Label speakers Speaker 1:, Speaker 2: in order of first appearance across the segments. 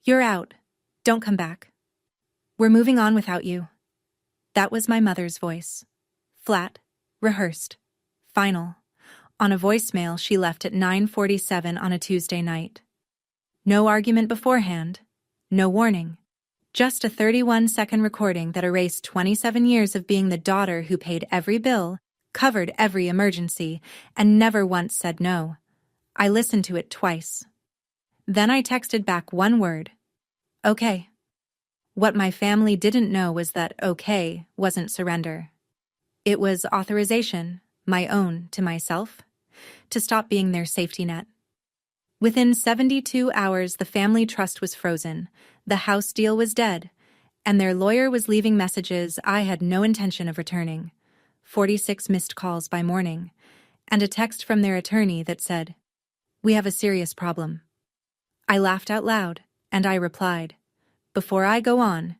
Speaker 1: You're out. Don't come back. We're moving on without you. That was my mother's voice. Flat, rehearsed, final, on a voicemail she left at 9:47 on a Tuesday night. No argument beforehand, no warning. Just a 31-second recording that erased 27 years of being the daughter who paid every bill, covered every emergency, and never once said no. I listened to it twice. Then I texted back one word. Okay. What my family didn't know was that okay wasn't surrender. It was authorization, my own to myself, to stop being their safety net. Within 72 hours, the family trust was frozen, the house deal was dead, and their lawyer was leaving messages I had no intention of returning. 46 missed calls by morning, and a text from their attorney that said, "We have a serious problem." I laughed out loud, and I replied, "Before I go on,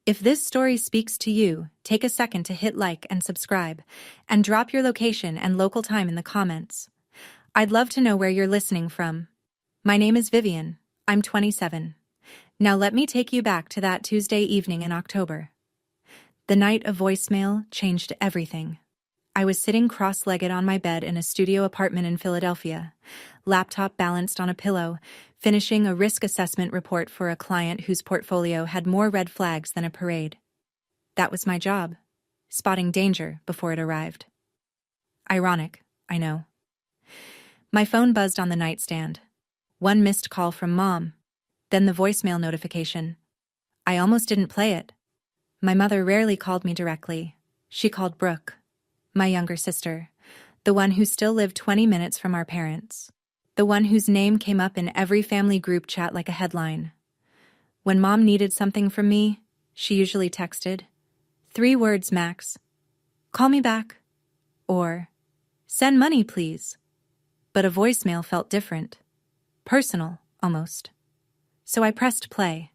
Speaker 1: if this story speaks to you, take a second to hit like and subscribe, and drop your location and local time in the comments. I'd love to know where you're listening from. My name is Vivian. I'm 27. Now let me take you back to that Tuesday evening in October. The night of voicemail changed everything. I was sitting cross-legged on my bed in a studio apartment in Philadelphia, laptop balanced on a pillow, finishing a risk assessment report for a client whose portfolio had more red flags than a parade. That was my job, spotting danger before it arrived. Ironic, I know. My phone buzzed on the nightstand. One missed call from Mom, then the voicemail notification. I almost didn't play it. My mother rarely called me directly. She called Brooke, my younger sister, the one who still lived 20 minutes from our parents, the one whose name came up in every family group chat like a headline. When Mom needed something from me, she usually texted, 3 words max, "Call me back," or "Send money, please." But a voicemail felt different. Personal, almost. So I pressed play.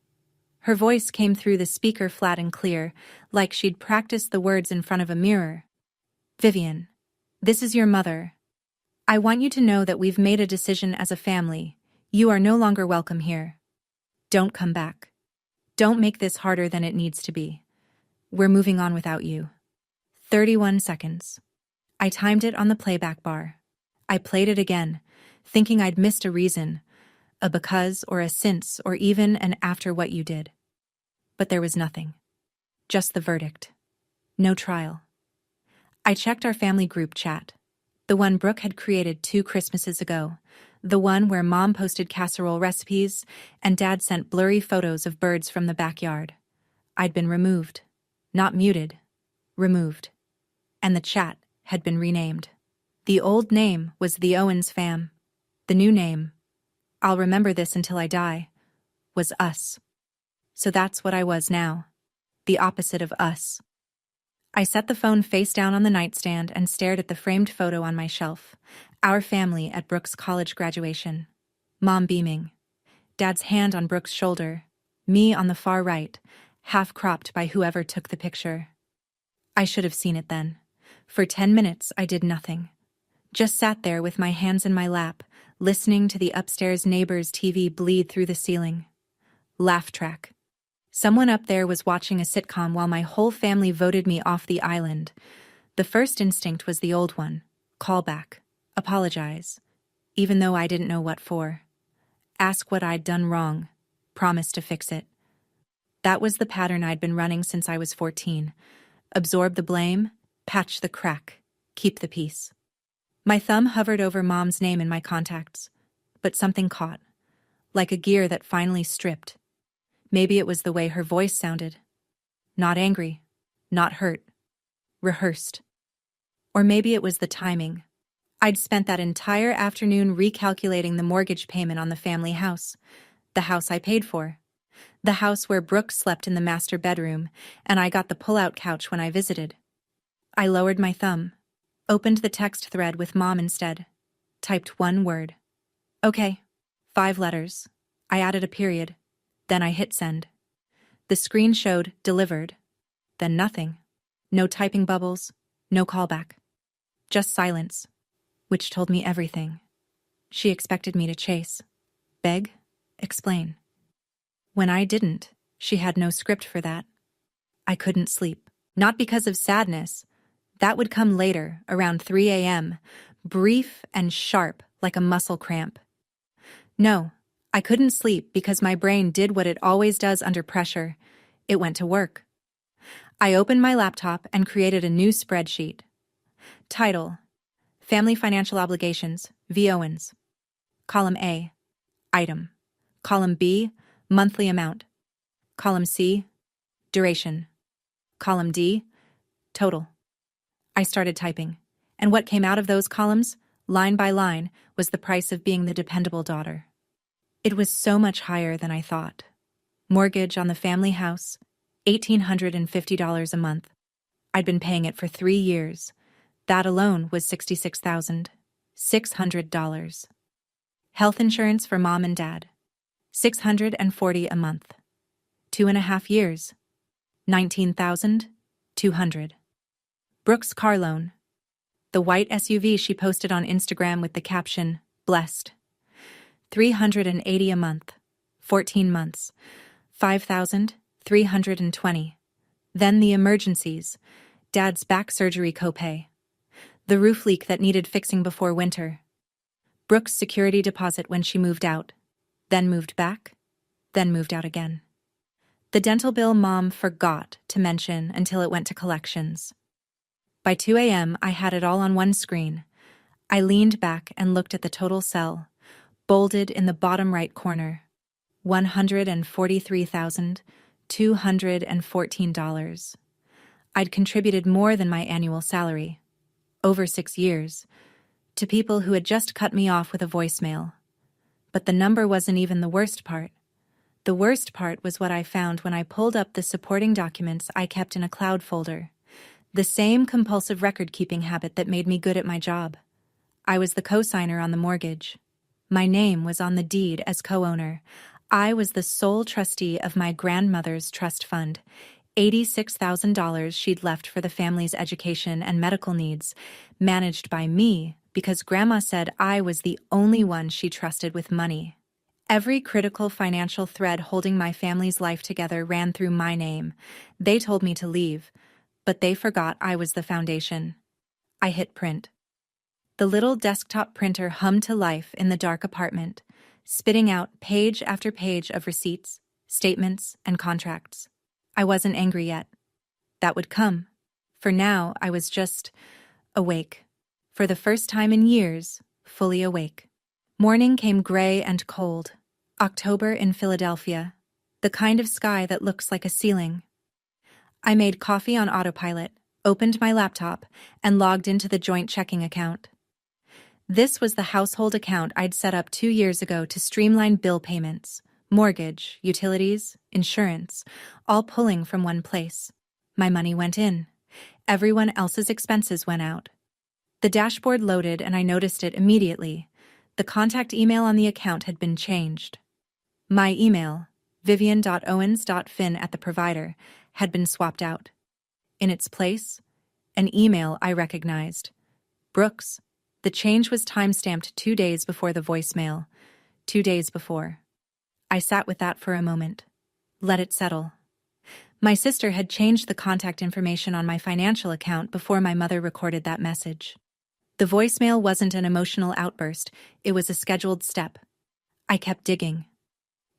Speaker 1: Her voice came through the speaker flat and clear, like she'd practiced the words in front of a mirror. "Vivian, this is your mother. I want you to know that we've made a decision as a family. You are no longer welcome here. Don't come back. Don't make this harder than it needs to be. We're moving on without you." 31 seconds. I timed it on the playback bar. I played it again, thinking I'd missed a reason, a because or a since or even an after what you did. But there was nothing. Just the verdict. No trial. I checked our family group chat, the one Brooke had created 2 Christmases ago, the one where Mom posted casserole recipes and Dad sent blurry photos of birds from the backyard. I'd been removed. Not muted. Removed. And the chat had been renamed. The old name was the Owens fam. The new name, I'll remember this until I die, was us. So that's what I was now. The opposite of us. I set the phone face down on the nightstand and stared at the framed photo on my shelf. Our family at Brooke's college graduation. Mom beaming. Dad's hand on Brooke's shoulder. Me on the far right, half cropped by whoever took the picture. I should have seen it then. For 10 minutes, I did nothing. Just sat there with my hands in my lap, listening to the upstairs neighbor's TV bleed through the ceiling. Laugh track. Someone up there was watching a sitcom while my whole family voted me off the island. The first instinct was the old one. Call back. Apologize. Even though I didn't know what for. Ask what I'd done wrong. Promise to fix it. That was the pattern I'd been running since I was 14. Absorb the blame, patch the crack, keep the peace. My thumb hovered over Mom's name in my contacts, but something caught, like a gear that finally stripped. Maybe it was the way her voice sounded. Not angry, not hurt, rehearsed. Or maybe it was the timing. I'd spent that entire afternoon recalculating the mortgage payment on the family house, the house I paid for, the house where Brooke slept in the master bedroom, and I got the pull-out couch when I visited. I lowered my thumb, opened the text thread with Mom instead, typed one word. Okay, 5 letters. I added a period. Then I hit send. The screen showed delivered. Then nothing. No typing bubbles, no callback. Just silence, which told me everything. She expected me to chase, beg, explain. When I didn't, she had no script for that. I couldn't sleep. Not because of sadness. That would come later, around 3 a.m., brief and sharp like a muscle cramp. No, I couldn't sleep because my brain did what it always does under pressure. It went to work. I opened my laptop and created a new spreadsheet. Title: Family Financial Obligations, V. Owens. Column A, Item. Column B, Monthly Amount. Column C, Duration. Column D, Total. I started typing, and what came out of those columns, line by line, was the price of being the dependable daughter. It was so much higher than I thought. Mortgage on the family house, $1,850 a month. I'd been paying it for 3 years. That alone was $66,600. Health insurance for mom and dad, $640 a month. 2.5 years, $19,200. Brooke's car loan, the white SUV she posted on Instagram with the caption, "Blessed." $380 a month, 14 months, $5,320. Then the emergencies, dad's back surgery copay, the roof leak that needed fixing before winter, Brooke's security deposit when she moved out, then moved back, then moved out again. The dental bill mom forgot to mention until it went to collections. By 2 a.m., I had it all on one screen. I leaned back and looked at the total cell, bolded in the bottom right corner. $143,214. I'd contributed more than my annual salary, over 6 years, to people who had just cut me off with a voicemail. But the number wasn't even the worst part. The worst part was what I found when I pulled up the supporting documents I kept in a cloud folder. The same compulsive record-keeping habit that made me good at my job. I was the co-signer on the mortgage. My name was on the deed as co-owner. I was the sole trustee of my grandmother's trust fund, $86,000 she'd left for the family's education and medical needs, managed by me because Grandma said I was the only one she trusted with money. Every critical financial thread holding my family's life together ran through my name. They told me to leave, but they forgot I was the foundation. I hit print. The little desktop printer hummed to life in the dark apartment, spitting out page after page of receipts, statements, and contracts. I wasn't angry yet. That would come. For now, I was just awake. For the first time in years, fully awake. Morning came gray and cold. October in Philadelphia. The kind of sky that looks like a ceiling. I made coffee on autopilot, opened my laptop, and logged into the joint checking account. This was the household account I'd set up 2 years ago to streamline bill payments, mortgage, utilities, insurance, all pulling from one place. My money went in. Everyone else's expenses went out. The dashboard loaded and I noticed it immediately. The contact email on the account had been changed. My email, vivian.owens.fin@the-provider, had been swapped out. In its place, an email I recognized. Brooks. The change was time-stamped 2 days before the voicemail. 2 days before. I sat with that for a moment. Let it settle. My sister had changed the contact information on my financial account before my mother recorded that message. The voicemail wasn't an emotional outburst, it was a scheduled step. I kept digging.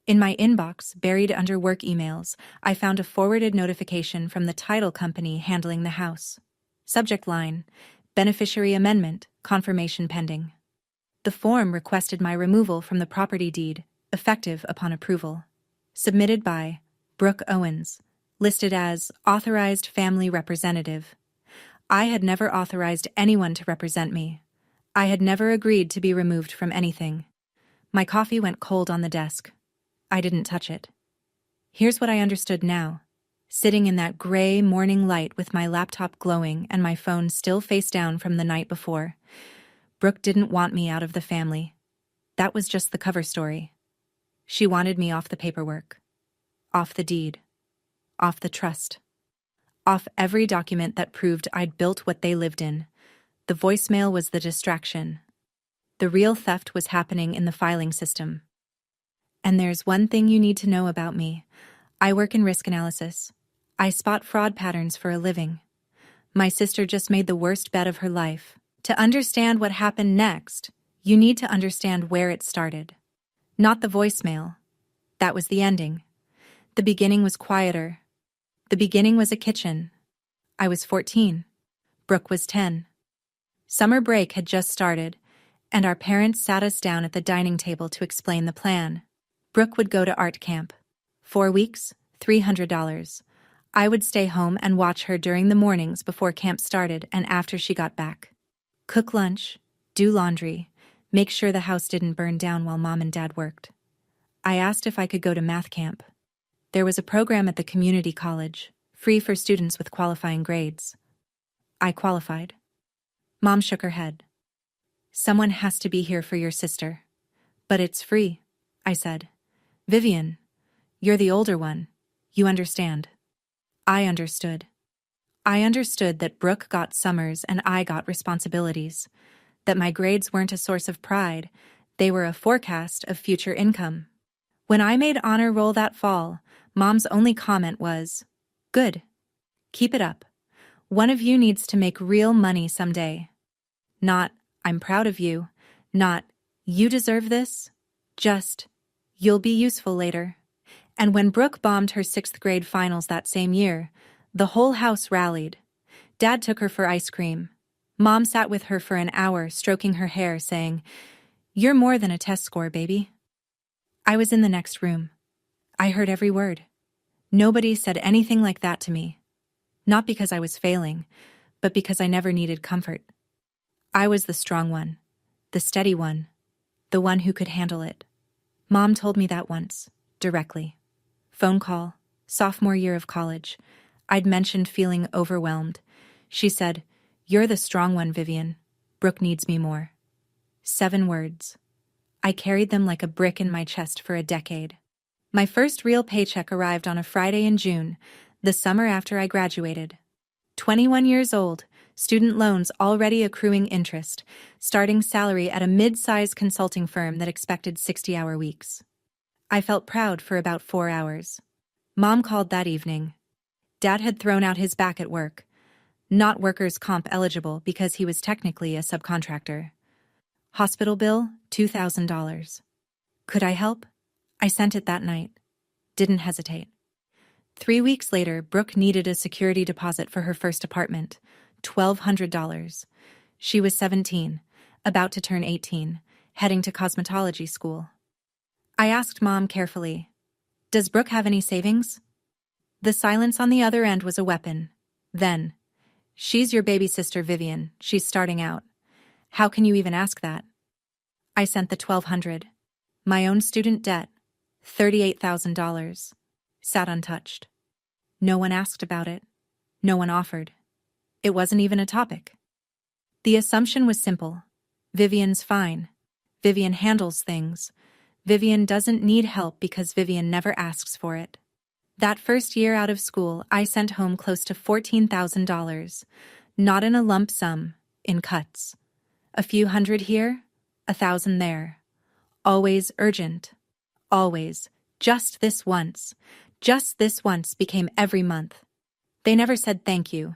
Speaker 1: In my inbox, buried under work emails, I found a forwarded notification from the title company handling the house. Subject line: Beneficiary Amendment, Confirmation Pending. The form requested my removal from the property deed, effective upon approval. Submitted by Brooke Owens, listed as Authorized Family Representative. I had never authorized anyone to represent me. I had never agreed to be removed from anything. My coffee went cold on the desk. I didn't touch it. Here's what I understood now. Sitting in that gray morning light with my laptop glowing and my phone still face down from the night before, Brooke didn't want me out of the family. That was just the cover story. She wanted me off the paperwork, off the deed, off the trust, off every document that proved I'd built what they lived in. The voicemail was the distraction. The real theft was happening in the filing system. And there's one thing you need to know about me. I work in risk analysis. I spot fraud patterns for a living. My sister just made the worst bet of her life. To understand what happened next, you need to understand where it started. Not the voicemail. That was the ending. The beginning was quieter. The beginning was a kitchen. I was 14. Brooke was 10. Summer break had just started, and our parents sat us down at the dining table to explain the plan. Brooke would go to art camp. 4 weeks, $300. I would stay home and watch her during the mornings before camp started and after she got back. Cook lunch, do laundry, make sure the house didn't burn down while Mom and Dad worked. I asked if I could go to math camp. There was a program at the community college, free for students with qualifying grades. I qualified. Mom shook her head. Someone has to be here for your sister. But it's free, I said. Vivian, you're the older one. You understand. I understood. I understood that Brooke got summers and I got responsibilities, that my grades weren't a source of pride, they were a forecast of future income. When I made honor roll that fall, Mom's only comment was, "Good. Keep it up. One of you needs to make real money someday." Not, "I'm proud of you," not, "You deserve this," just, "You'll be useful later." And when Brooke bombed her 6th grade finals that same year, the whole house rallied. Dad took her for ice cream. Mom sat with her for an hour, stroking her hair, saying, "You're more than a test score, baby." I was in the next room. I heard every word. Nobody said anything like that to me. Not because I was failing, but because I never needed comfort. I was the strong one, the steady one, the one who could handle it. Mom told me that once, directly. Phone call, sophomore year of college. I'd mentioned feeling overwhelmed. She said, "You're the strong one, Vivian. Brooke needs me more." 7 words. I carried them like a brick in my chest for a decade. My first real paycheck arrived on a Friday in June, the summer after I graduated. 21 years old, student loans already accruing interest, starting salary at a mid-sized consulting firm that expected 60-hour weeks. I felt proud for about 4 hours. Mom called that evening. Dad had thrown out his back at work. Not workers' comp eligible because he was technically a subcontractor. Hospital bill, $2,000. Could I help? I sent it that night. Didn't hesitate. 3 weeks later, Brooke needed a security deposit for her first apartment, $1,200. She was 17, about to turn 18, heading to cosmetology school. I asked Mom carefully, "Does Brooke have any savings?" The silence on the other end was a weapon. Then, "She's your baby sister, Vivian. She's starting out. How can you even ask that?" I sent the $1,200. My own student debt, $38,000, sat untouched. No one asked about it. No one offered. It wasn't even a topic. The assumption was simple. Vivian's fine. Vivian handles things. Vivian doesn't need help because Vivian never asks for it. That first year out of school, I sent home close to $14,000, not in a lump sum, in cuts. A few hundred here, 1,000 there. Always urgent. Always. Just this once. Just this once became every month. They never said thank you.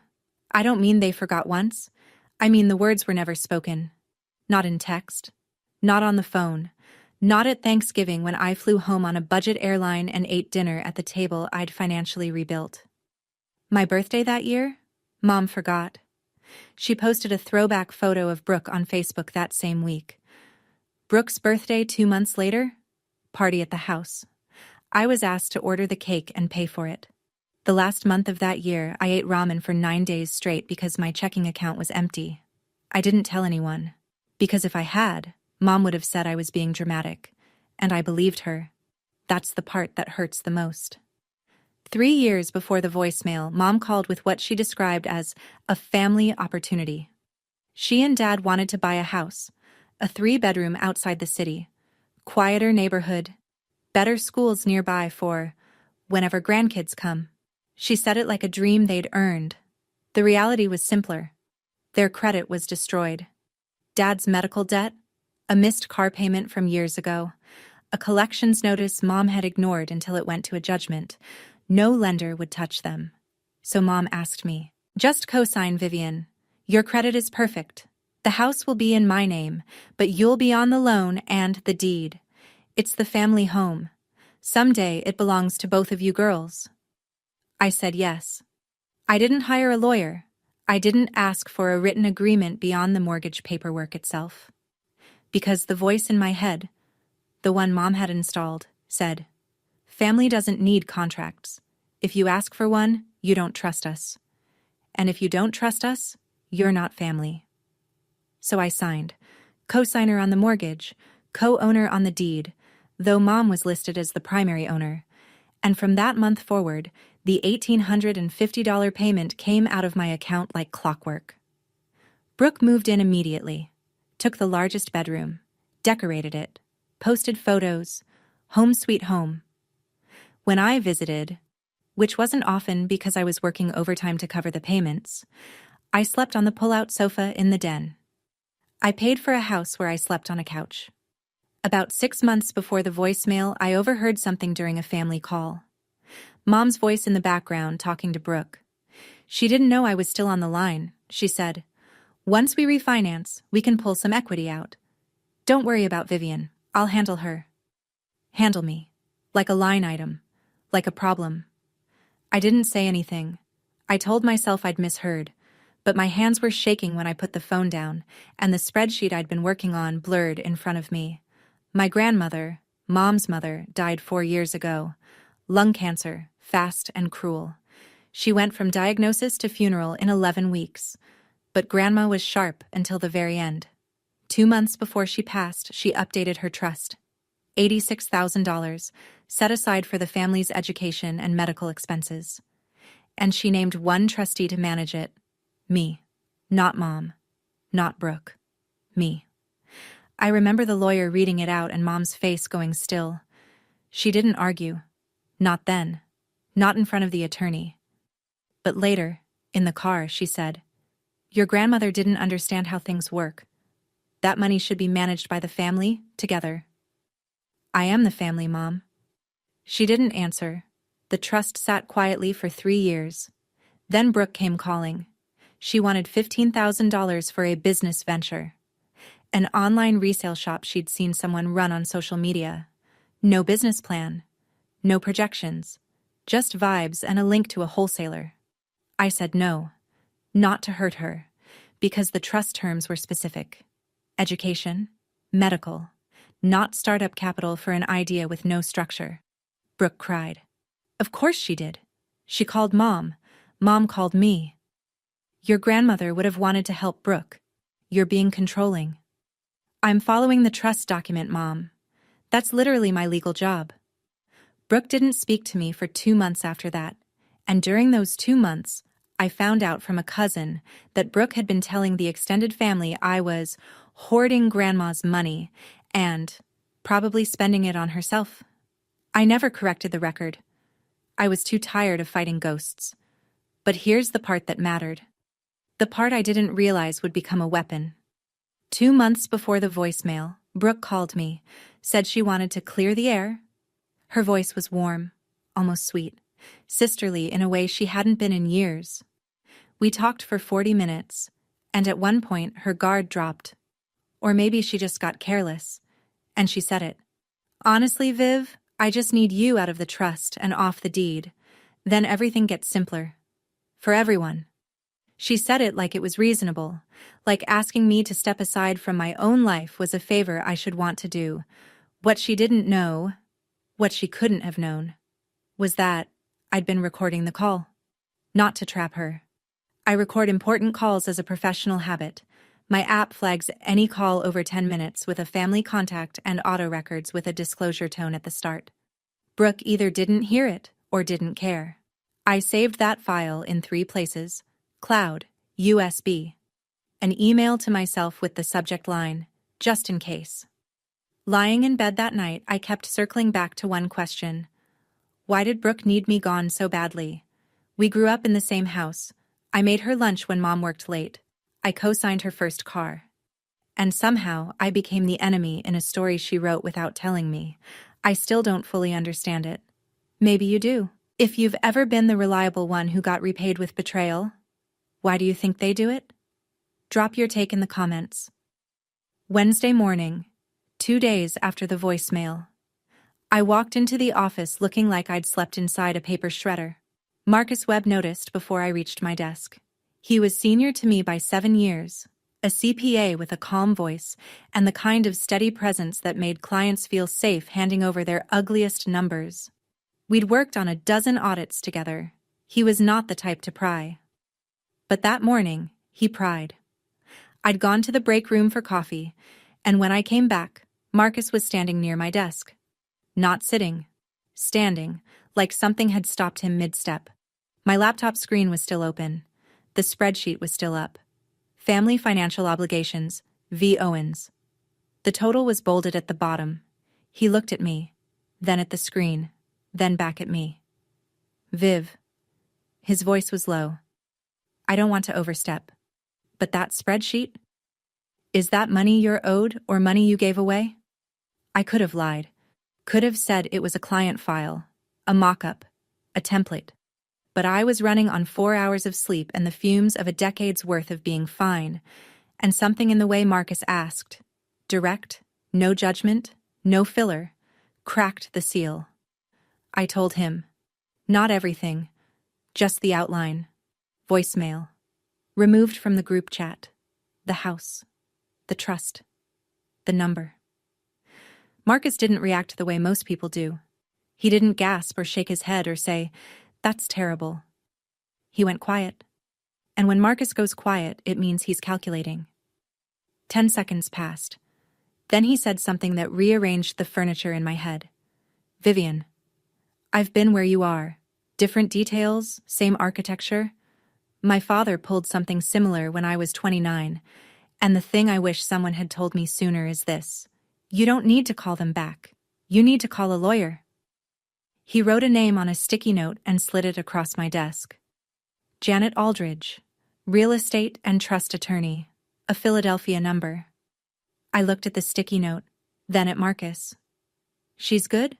Speaker 1: I don't mean they forgot once. I mean the words were never spoken. Not in text. Not on the phone. Not at Thanksgiving when I flew home on a budget airline and ate dinner at the table I'd financially rebuilt. My birthday that year? Mom forgot. She posted a throwback photo of Brooke on Facebook that same week. Brooke's birthday 2 months later? Party at the house. I was asked to order the cake and pay for it. The last month of that year, I ate ramen for 9 days straight because my checking account was empty. I didn't tell anyone. Because if I had, Mom would have said I was being dramatic, and I believed her. That's the part that hurts the most. 3 years before the voicemail, Mom called with what she described as a family opportunity. She and Dad wanted to buy a house, a 3-bedroom outside the city, quieter neighborhood, better schools nearby for whenever grandkids come. She said it like a dream they'd earned. The reality was simpler. Their credit was destroyed. Dad's medical debt, a missed car payment from years ago, A collections notice Mom had ignored until it went to a judgment. No lender would touch them. So Mom asked me, "Just co-sign, Vivian. Your credit is perfect. The house will be in my name, but you'll be on the loan and the deed. It's the family home. Someday it belongs to both of you girls." I said yes. I didn't hire a lawyer. I didn't ask for a written agreement beyond the mortgage paperwork itself. Because the voice in my head, the one Mom had installed, said, "Family doesn't need contracts. If you ask for one, you don't trust us. And if you don't trust us, you're not family." So I signed, co-signer on the mortgage, co-owner on the deed, though Mom was listed as the primary owner. And from that month forward, the $1,850 payment came out of my account like clockwork. Brooke moved in immediately, took the largest bedroom, decorated it, posted photos, home sweet home. When I visited, which wasn't often because I was working overtime to cover the payments, I slept on the pull-out sofa in the den. I paid for a house where I slept on a couch. About 6 months before the voicemail, I overheard something during a family call. Mom's voice in the background talking to Brooke. She didn't know I was still on the line. She said, "Once we refinance, we can pull some equity out. Don't worry about Vivian. I'll handle her." Handle me. Like a line item. Like a problem. I didn't say anything. I told myself I'd misheard, but my hands were shaking when I put the phone down, and the spreadsheet I'd been working on blurred in front of me. My grandmother, Mom's mother, died 4 years ago. Lung cancer, fast and cruel. She went from diagnosis to funeral in 11 weeks. But Grandma was sharp until the very end. 2 months before she passed, she updated her trust. $86,000, set aside for the family's education and medical expenses. And she named one trustee to manage it. Me. Not Mom. Not Brooke. Me. I remember the lawyer reading it out and Mom's face going still. She didn't argue. Not then. Not in front of the attorney. But later, in the car, she said, "Your grandmother didn't understand how things work. That money should be managed by the family, together." "I am the family, Mom." She didn't answer. The trust sat quietly for 3 years. Then Brooke came calling. She wanted $15,000 for a business venture. An online resale shop she'd seen someone run on social media. No business plan. No projections. Just vibes and a link to a wholesaler. I said no. Not to hurt her, because the trust terms were specific. Education, medical, not startup capital for an idea with no structure. Brooke cried. Of course she did. She called Mom. Mom called me. Your grandmother would have wanted to help Brooke. You're being controlling. I'm following the trust document, Mom. That's literally my legal job. Brooke didn't speak to me for 2 months after that, and during those 2 months, I found out from a cousin that Brooke had been telling the extended family I was hoarding Grandma's money and probably spending it on herself. I never corrected the record. I was too tired of fighting ghosts. But here's the part that mattered. The part I didn't realize would become a weapon. 2 months before the voicemail, Brooke called me, said she wanted to clear the air. Her voice was warm, almost sweet, sisterly in a way she hadn't been in years. We talked for 40 minutes, and at one point her guard dropped. Or maybe she just got careless, and she said it. Honestly, Viv, I just need you out of the trust and off the deed. Then everything gets simpler. For everyone. She said it like it was reasonable, like asking me to step aside from my own life was a favor I should want to do. What she didn't know, what she couldn't have known, was that I'd been recording the call. Not to trap her. I record important calls as a professional habit. My app flags any call over 10 minutes with a family contact and auto records with a disclosure tone at the start. Brooke either didn't hear it or didn't care. I saved that file in 3 places: cloud, USB, an email to myself with the subject line, just in case. Lying in bed that night, I kept circling back to one question. Why did Brooke need me gone so badly? We grew up in the same house. I made her lunch when Mom worked late. I co-signed her first car. and somehow I became the enemy in a story she wrote without telling me. I still don't fully understand it. Maybe you do. If you've ever been the reliable one who got repaid with betrayal, why do you think they do it? Drop your take in the comments. Wednesday morning, 2 days after the voicemail. I walked into the office looking like I'd slept inside a paper shredder. Marcus Webb noticed before I reached my desk. He was senior to me by 7 years, a CPA with a calm voice and the kind of steady presence that made clients feel safe handing over their ugliest numbers. We'd worked on a dozen audits together. He was not the type to pry. But that morning, he pried. I'd gone to the break room for coffee, and when I came back, Marcus was standing near my desk. Not sitting, standing, like something had stopped him mid-step. My laptop screen was still open. The spreadsheet was still up. Family Financial Obligations, V. Owens. The total was bolded at the bottom. He looked at me, then at the screen, then back at me. Viv. His voice was low. I don't want to overstep. But that spreadsheet? Is that money you're owed or money you gave away? I could have lied. Could have said it was a client file, a mock-up, a template. But I was running on 4 hours of sleep and the fumes of a decade's worth of being fine, and something in the way Marcus asked, direct, no judgment, no filler, cracked the seal. I told him, not everything, just the outline, voicemail, removed from the group chat, the house, the trust, the number. Marcus didn't react the way most people do. He didn't gasp or shake his head or say, "That's terrible." He went quiet. And when Marcus goes quiet, it means he's calculating. 10 seconds passed. Then he said something that rearranged the furniture in my head. "Vivian, I've been where you are. Different details, same architecture. My father pulled something similar when I was 29, and the thing I wish someone had told me sooner is this. You don't need to call them back. You need to call a lawyer." He wrote a name on a sticky note and slid it across my desk. Janet Aldridge, real estate and trust attorney, a Philadelphia number. I looked at the sticky note, then at Marcus. She's good?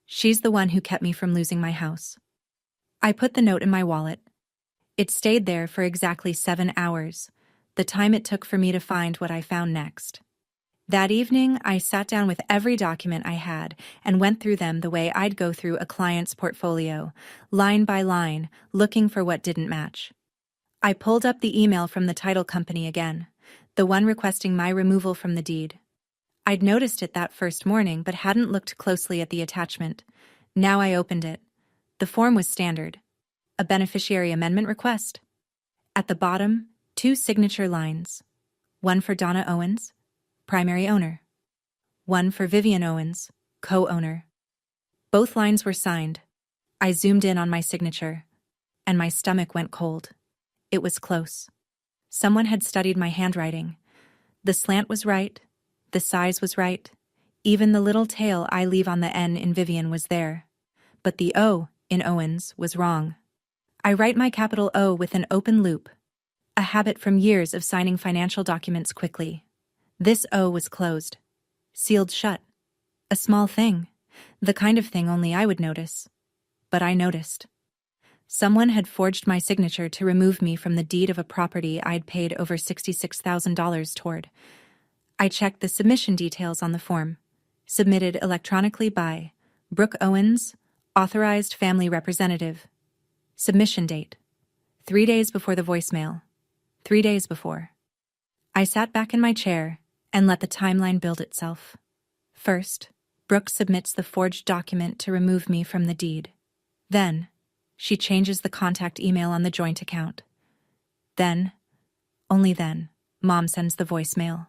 Speaker 1: She's the one who kept me from losing my house. I put the note in my wallet. It stayed there for exactly 7 hours, the time it took for me to find what I found next. That evening, I sat down with every document I had and went through them the way I'd go through a client's portfolio, line by line, looking for what didn't match. I pulled up the email from the title company again, the one requesting my removal from the deed. I'd noticed it that first morning but hadn't looked closely at the attachment. Now I opened it. The form was standard. A beneficiary amendment request. At the bottom, 2 signature lines. One for Donna Owens, primary owner. One for Vivian Owens, co-owner. Both lines were signed. I zoomed in on my signature, and my stomach went cold. It was close. Someone had studied my handwriting. The slant was right, the size was right, even the little tail I leave on the N in Vivian was there. But the O in Owens was wrong. I write my capital O with an open loop, a habit from years of signing financial documents quickly. This O was closed, sealed shut. A small thing, the kind of thing only I would notice. But I noticed. Someone had forged my signature to remove me from the deed of a property I'd paid over $66,000 toward. I checked the submission details on the form, submitted electronically by Brooke Owens, authorized family representative. Submission date: 3 days before the voicemail. 3 days before. I sat back in my chair and let the timeline build itself. First, Brooke submits the forged document to remove me from the deed. Then, she changes the contact email on the joint account. Then, only then, Mom sends the voicemail.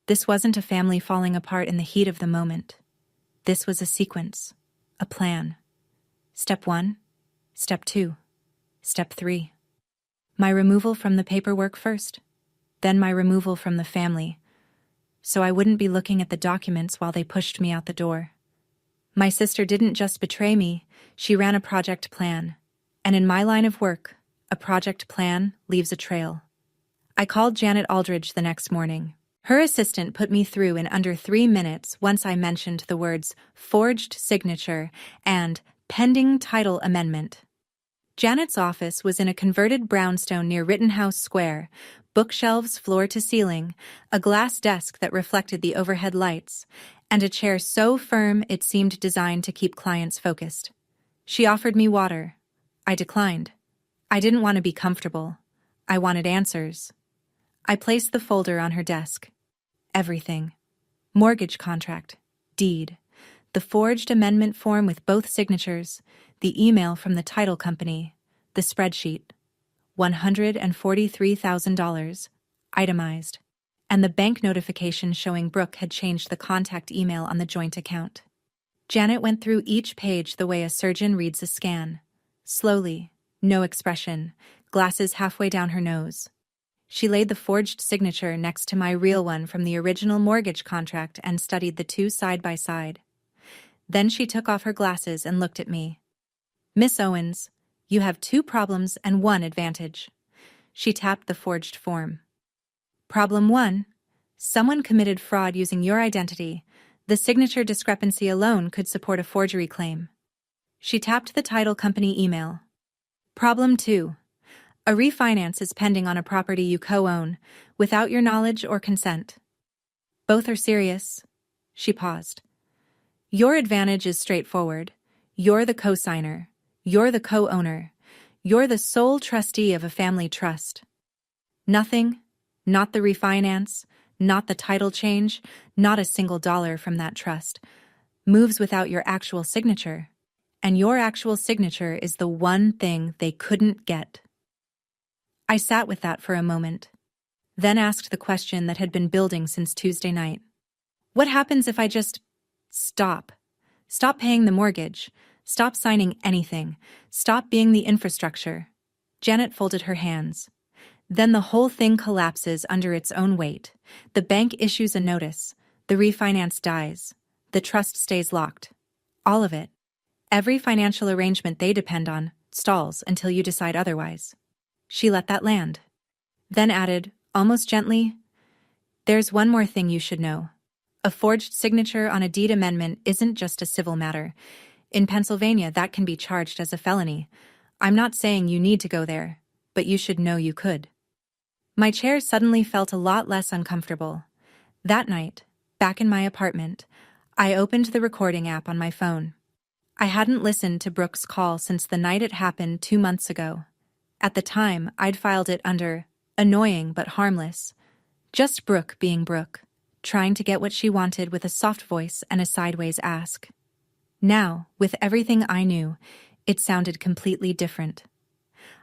Speaker 1: This wasn't a family falling apart in the heat of the moment. This was a sequence, a plan. Step 1, Step 2, Step 3. My removal from the paperwork first, then my removal from the family, so I wouldn't be looking at the documents while they pushed me out the door. My sister didn't just betray me, she ran a project plan. And in my line of work, a project plan leaves a trail. I called Janet Aldridge the next morning. Her assistant put me through in under 3 minutes once I mentioned the words forged signature and pending title amendment. Janet's office was in a converted brownstone near Rittenhouse Square, bookshelves floor to ceiling, a glass desk that reflected the overhead lights, and a chair so firm it seemed designed to keep clients focused. She offered me water. I declined. I didn't want to be comfortable. I wanted answers. I placed the folder on her desk. Everything. Mortgage contract, deed, the forged amendment form with both signatures, the email from the title company, the spreadsheet, $143,000, itemized, and the bank notification showing Brooke had changed the contact email on the joint account. Janet went through each page the way a surgeon reads a scan. Slowly, no expression, glasses halfway down her nose. She laid the forged signature next to my real one from the original mortgage contract and studied the two side by side. Then she took off her glasses and looked at me. "Miss Owens, you have 2 problems and 1 advantage." She tapped the forged form. "Problem 1. Someone committed fraud using your identity. The signature discrepancy alone could support a forgery claim." She tapped the title company email. "Problem 2. A refinance is pending on a property you co-own, without your knowledge or consent." "Both are serious." She paused. "Your advantage is straightforward. You're the co-signer. You're the co-owner. You're the sole trustee of a family trust. Nothing, not the refinance, not the title change, not a single dollar from that trust, moves without your actual signature. And your actual signature is the one thing they couldn't get." I sat with that for a moment, then asked the question that had been building since Tuesday night. What happens if I just stop? Stop paying the mortgage, stop signing anything, stop being the infrastructure. Janet folded her hands. Then the whole thing collapses under its own weight. The bank issues a notice, the refinance dies, the trust stays locked. All of it. Every financial arrangement they depend on stalls until you decide otherwise. She let that land. Then added, almost gently, "There's one more thing you should know. A forged signature on a deed amendment isn't just a civil matter. In Pennsylvania, that can be charged as a felony. I'm not saying you need to go there, but you should know you could." My chair suddenly felt a lot less uncomfortable. That night, back in my apartment, I opened the recording app on my phone. I hadn't listened to Brooke's call since the night it happened 2 months ago. At the time, I'd filed it under annoying but harmless. Just Brooke being Brooke, trying to get what she wanted with a soft voice and a sideways ask. Now, with everything I knew, it sounded completely different.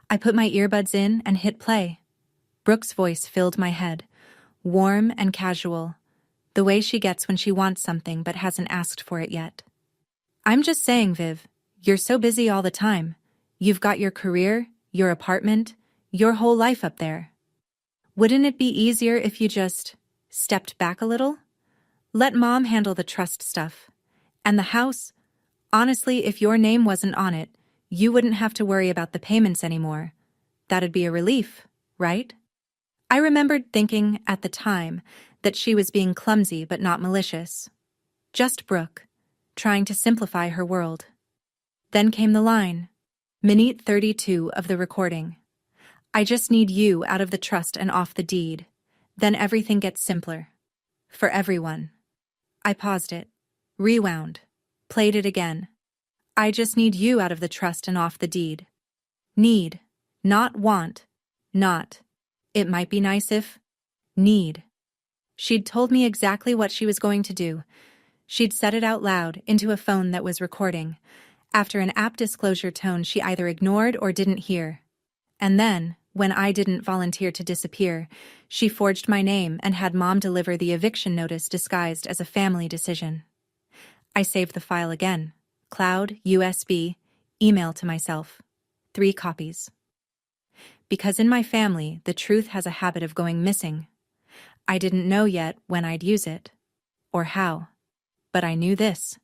Speaker 1: I put my earbuds in and hit play. Brooke's voice filled my head, warm and casual, the way she gets when she wants something but hasn't asked for it yet. "I'm just saying, Viv, you're so busy all the time. You've got your career, your apartment, your whole life up there. Wouldn't it be easier if you just stepped back a little? Let Mom handle the trust stuff. And the house, honestly, if your name wasn't on it, you wouldn't have to worry about the payments anymore. That'd be a relief, right?" I remembered thinking at the time that she was being clumsy but not malicious. Just Brooke, trying to simplify her world. Then came the line. Minute 32 of the recording. "I just need you out of the trust and off the deed. Then everything gets simpler. For everyone." I paused it, rewound, played it again. "I just need you out of the trust and off the deed. Need, not want, not, it might be nice if, need." She'd told me exactly what she was going to do. She'd said it out loud into a phone that was recording. After an app disclosure tone she either ignored or didn't hear. And then, when I didn't volunteer to disappear, she forged my name and had Mom deliver the eviction notice disguised as a family decision. I saved the file again. Cloud, USB, email to myself. 3 copies. Because in my family, the truth has a habit of going missing. I didn't know yet when I'd use it, or how, but I knew this.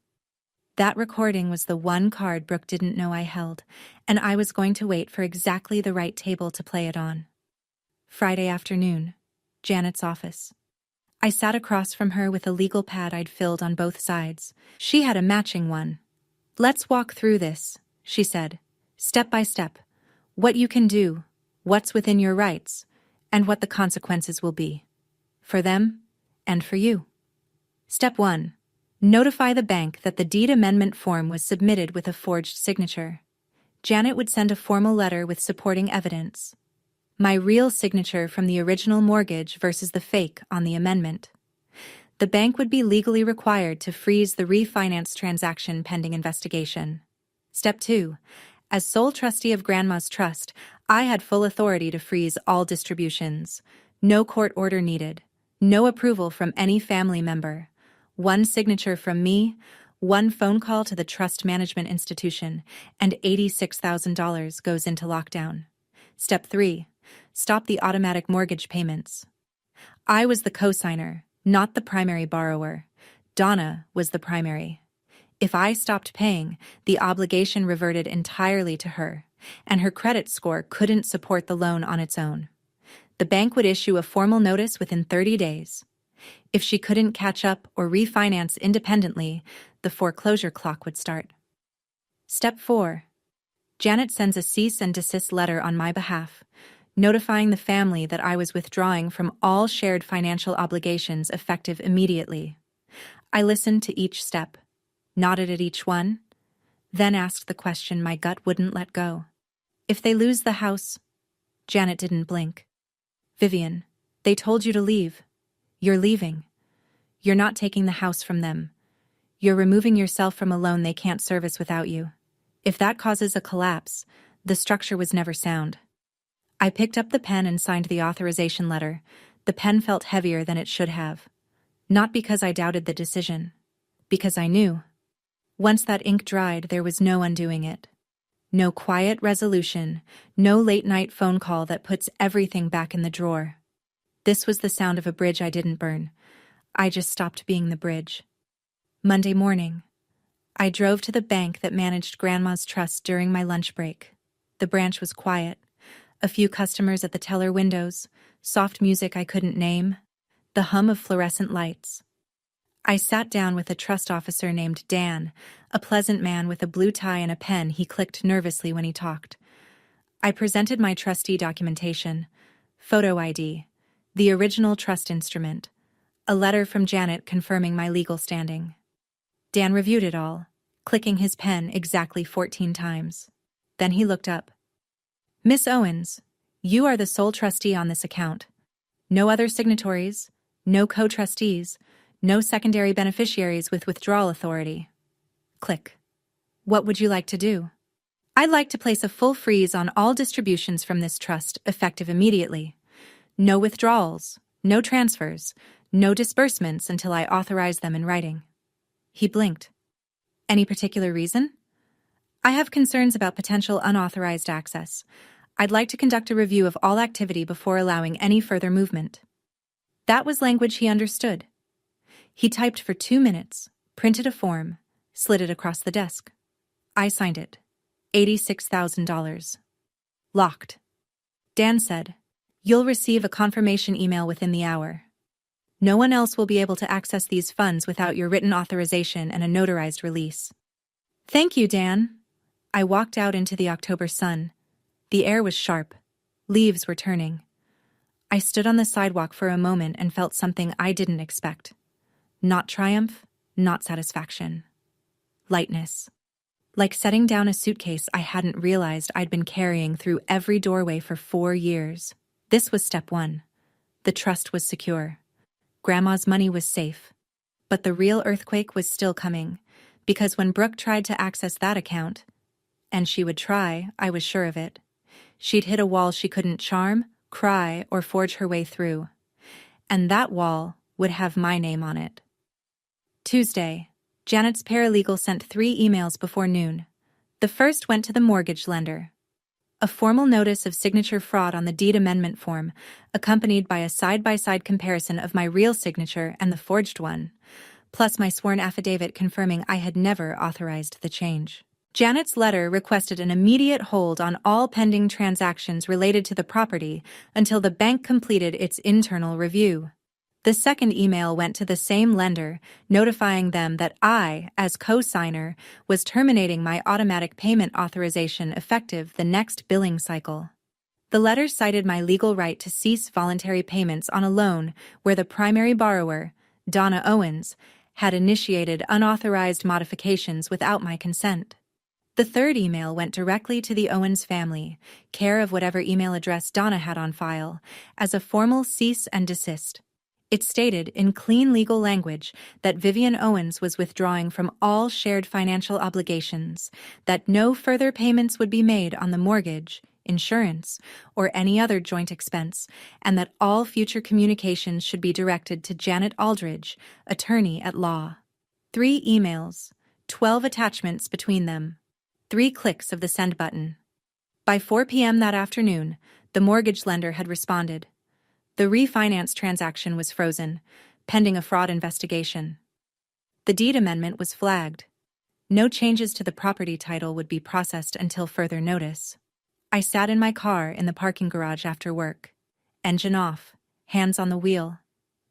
Speaker 1: That recording was the one card Brooke didn't know I held, and I was going to wait for exactly the right table to play it on. Friday afternoon, Janet's office. I sat across from her with a legal pad I'd filled on both sides. She had a matching one. "Let's walk through this," she said, "step by step. What you can do, what's within your rights, and what the consequences will be. For them, and for you." Step 1. Notify the bank that the deed amendment form was submitted with a forged signature. Janet would send a formal letter with supporting evidence. My real signature from the original mortgage versus the fake on the amendment. The bank would be legally required to freeze the refinance transaction pending investigation. Step 2. As sole trustee of Grandma's trust, I had full authority to freeze all distributions. No court order needed. No approval from any family member. One signature from me, one phone call to the trust management institution, and $86,000 goes into lockdown. Step 3. Stop the automatic mortgage payments. I was the cosigner, not the primary borrower. Donna was the primary. If I stopped paying, the obligation reverted entirely to her, and her credit score couldn't support the loan on its own. The bank would issue a formal notice within 30 days. If she couldn't catch up or refinance independently, the foreclosure clock would start. Step 4. Janet sends a cease and desist letter on my behalf, notifying the family that I was withdrawing from all shared financial obligations effective immediately. I listened to each step, nodded at each one, then asked the question my gut wouldn't let go. "If they lose the house..." Janet didn't blink. "Vivian, they told you to leave. You're leaving. You're not taking the house from them. You're removing yourself from a loan they can't service without you. If that causes a collapse, the structure was never sound." I picked up the pen and signed the authorization letter. The pen felt heavier than it should have. Not because I doubted the decision. Because I knew. Once that ink dried, there was no undoing it. No quiet resolution, no late-night phone call that puts everything back in the drawer. This was the sound of a bridge I didn't burn. I just stopped being the bridge. Monday morning. I drove to the bank that managed Grandma's trust during my lunch break. The branch was quiet. A few customers at the teller windows, soft music I couldn't name, the hum of fluorescent lights. I sat down with a trust officer named Dan, a pleasant man with a blue tie and a pen. He clicked nervously when he talked. I presented my trustee documentation, photo ID, the original trust instrument, a letter from Janet confirming my legal standing. Dan reviewed it all, clicking his pen exactly 14 times. Then he looked up. "Miss Owens, you are the sole trustee on this account. No other signatories, no co-trustees, no secondary beneficiaries with withdrawal authority." Click. "What would you like to do?" "I'd like to place a full freeze on all distributions from this trust, effective immediately. No withdrawals, no transfers, no disbursements until I authorize them in writing." He blinked. "Any particular reason?" "I have concerns about potential unauthorized access. I'd like to conduct a review of all activity before allowing any further movement." That was language he understood. He typed for 2 minutes, printed a form, slid it across the desk. I signed it. $86,000. Locked. Dan said, "You'll receive a confirmation email within the hour. No one else will be able to access these funds without your written authorization and a notarized release." "Thank you, Dan." I walked out into the October sun. The air was sharp. Leaves were turning. I stood on the sidewalk for a moment and felt something I didn't expect. Not triumph, not satisfaction. Lightness. Like setting down a suitcase I hadn't realized I'd been carrying through every doorway for 4 years. This was step 1. The trust was secure. Grandma's money was safe. But the real earthquake was still coming, because when Brooke tried to access that account, and she would try, I was sure of it, she'd hit a wall she couldn't charm, cry, or forge her way through. And that wall would have my name on it. Tuesday, Janet's paralegal sent 3 emails before noon. The first went to the mortgage lender. A formal notice of signature fraud on the deed amendment form, accompanied by a side-by-side comparison of my real signature and the forged one, plus my sworn affidavit confirming I had never authorized the change. Janet's letter requested an immediate hold on all pending transactions related to the property until the bank completed its internal review. The second email went to the same lender, notifying them that I, as co-signer, was terminating my automatic payment authorization effective the next billing cycle. The letter cited my legal right to cease voluntary payments on a loan where the primary borrower, Donna Owens, had initiated unauthorized modifications without my consent. The third email went directly to the Owens family, care of whatever email address Donna had on file, as a formal cease and desist. It stated, in clean legal language, that Vivian Owens was withdrawing from all shared financial obligations, that no further payments would be made on the mortgage, insurance, or any other joint expense, and that all future communications should be directed to Janet Aldridge, attorney at law. 3 emails, 12 attachments between them. 3 clicks of the send button. By 4 p.m. that afternoon, the mortgage lender had responded. The refinance transaction was frozen, pending a fraud investigation. The deed amendment was flagged. No changes to the property title would be processed until further notice. I sat in my car in the parking garage after work. Engine off, hands on the wheel.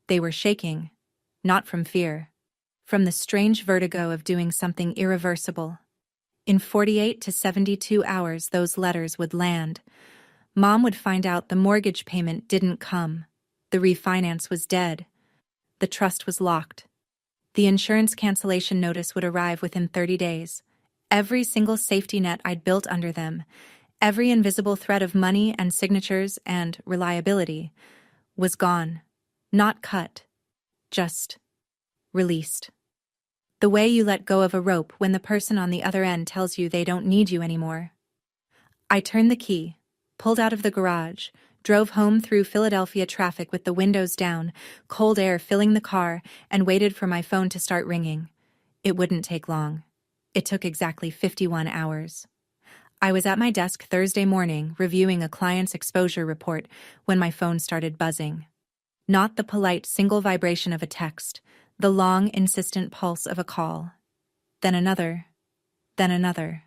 Speaker 1: They were shaking, not from fear, from the strange vertigo of doing something irreversible. In 48 to 72 hours, those letters would land. Mom would find out the mortgage payment didn't come. The refinance was dead. The trust was locked. The insurance cancellation notice would arrive within 30 days. Every single safety net I'd built under them, every invisible thread of money and signatures and reliability, was gone. Not cut. Just released. The way you let go of a rope when the person on the other end tells you they don't need you anymore. I turned the key, pulled out of the garage, drove home through Philadelphia traffic with the windows down, cold air filling the car, and waited for my phone to start ringing. It wouldn't take long. It took exactly 51 hours. I was at my desk Thursday morning reviewing a client's exposure report when my phone started buzzing. Not the polite single vibration of a text, the long, insistent pulse of a call. Then another. Then another.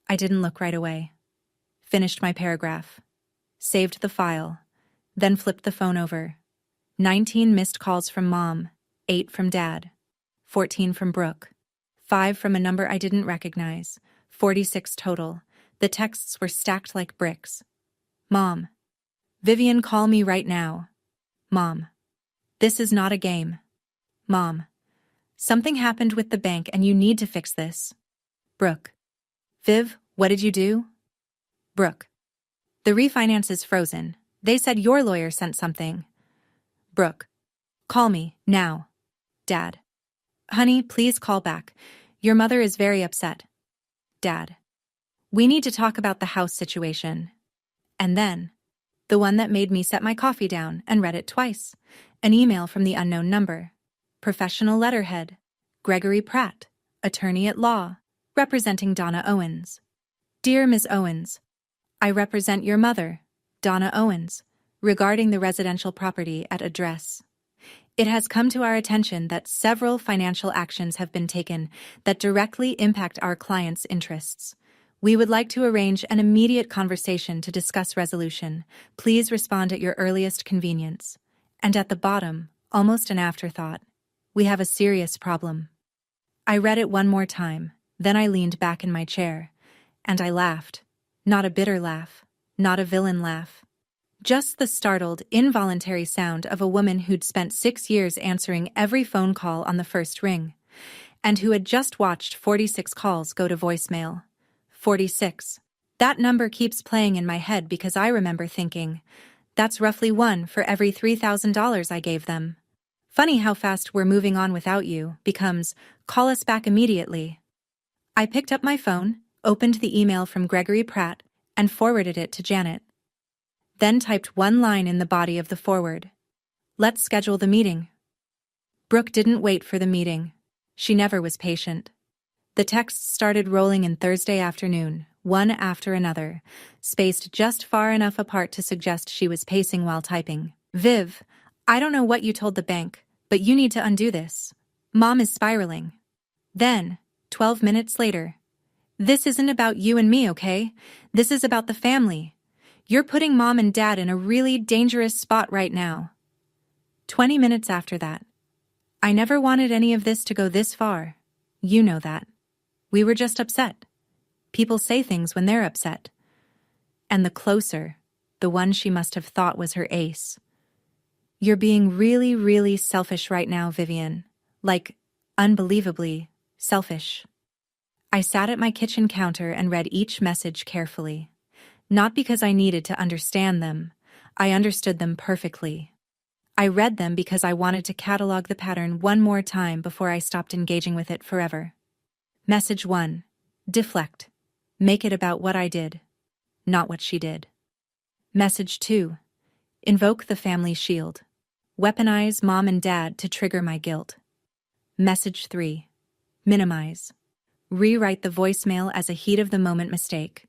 Speaker 1: I didn't look right away. Finished my paragraph. Saved the file. Then flipped the phone over. 19 missed calls from Mom, 8 from Dad, 14 from Brooke, 5 from a number I didn't recognize, 46 total. The texts were stacked like bricks. Mom. Vivian, call me right now. Mom. This is not a game. Mom. Something happened with the bank and you need to fix this. Brooke. Viv, what did you do? Brooke. The refinance is frozen. They said your lawyer sent something. Brooke. Call me, now. Dad. Honey, please call back. Your mother is very upset. Dad. We need to talk about the house situation. And then, the one that made me set my coffee down and read it twice. An email from the unknown number. Professional letterhead. Gregory Pratt, attorney at law, representing Donna Owens. Dear Ms. Owens, I represent your mother, Donna Owens, regarding the residential property at address. It has come to our attention that several financial actions have been taken that directly impact our clients' interests. We would like to arrange an immediate conversation to discuss resolution. Please respond at your earliest convenience. And at the bottom, almost an afterthought, we have a serious problem. I read it one more time, then I leaned back in my chair, and I laughed. Not a bitter laugh, not a villain laugh. Just the startled, involuntary sound of a woman who'd spent 6 years answering every phone call on the first ring, and who had just watched 46 calls go to voicemail. 46. That number keeps playing in my head because I remember thinking, that's roughly 1 for every $3,000 I gave them. Funny how fast we're moving on without you becomes, call us back immediately. I picked up my phone, opened the email from Gregory Pratt, and forwarded it to Janet. Then typed one line in the body of the forward. Let's schedule the meeting. Brooke didn't wait for the meeting. She never was patient. The texts started rolling in Thursday afternoon, one after another, spaced just far enough apart to suggest she was pacing while typing. Viv, I don't know what you told the bank, but you need to undo this. Mom is spiraling. Then, 12 minutes later, this isn't about you and me, okay? This is about the family. You're putting Mom and Dad in a really dangerous spot right now. 20 minutes after that. I never wanted any of this to go this far. You know that. We were just upset. People say things when they're upset. And the closer, the one she must have thought was her ace. You're being really, really selfish right now, Vivian. Like, unbelievably selfish. I sat at my kitchen counter and read each message carefully. Not because I needed to understand them. I understood them perfectly. I read them because I wanted to catalog the pattern one more time before I stopped engaging with it forever. Message 1. Deflect. Make it about what I did, not what she did. Message 2. Invoke the family shield. Weaponize mom and dad to trigger my guilt. Message 3. Minimize. Rewrite the voicemail as a heat-of-the-moment mistake.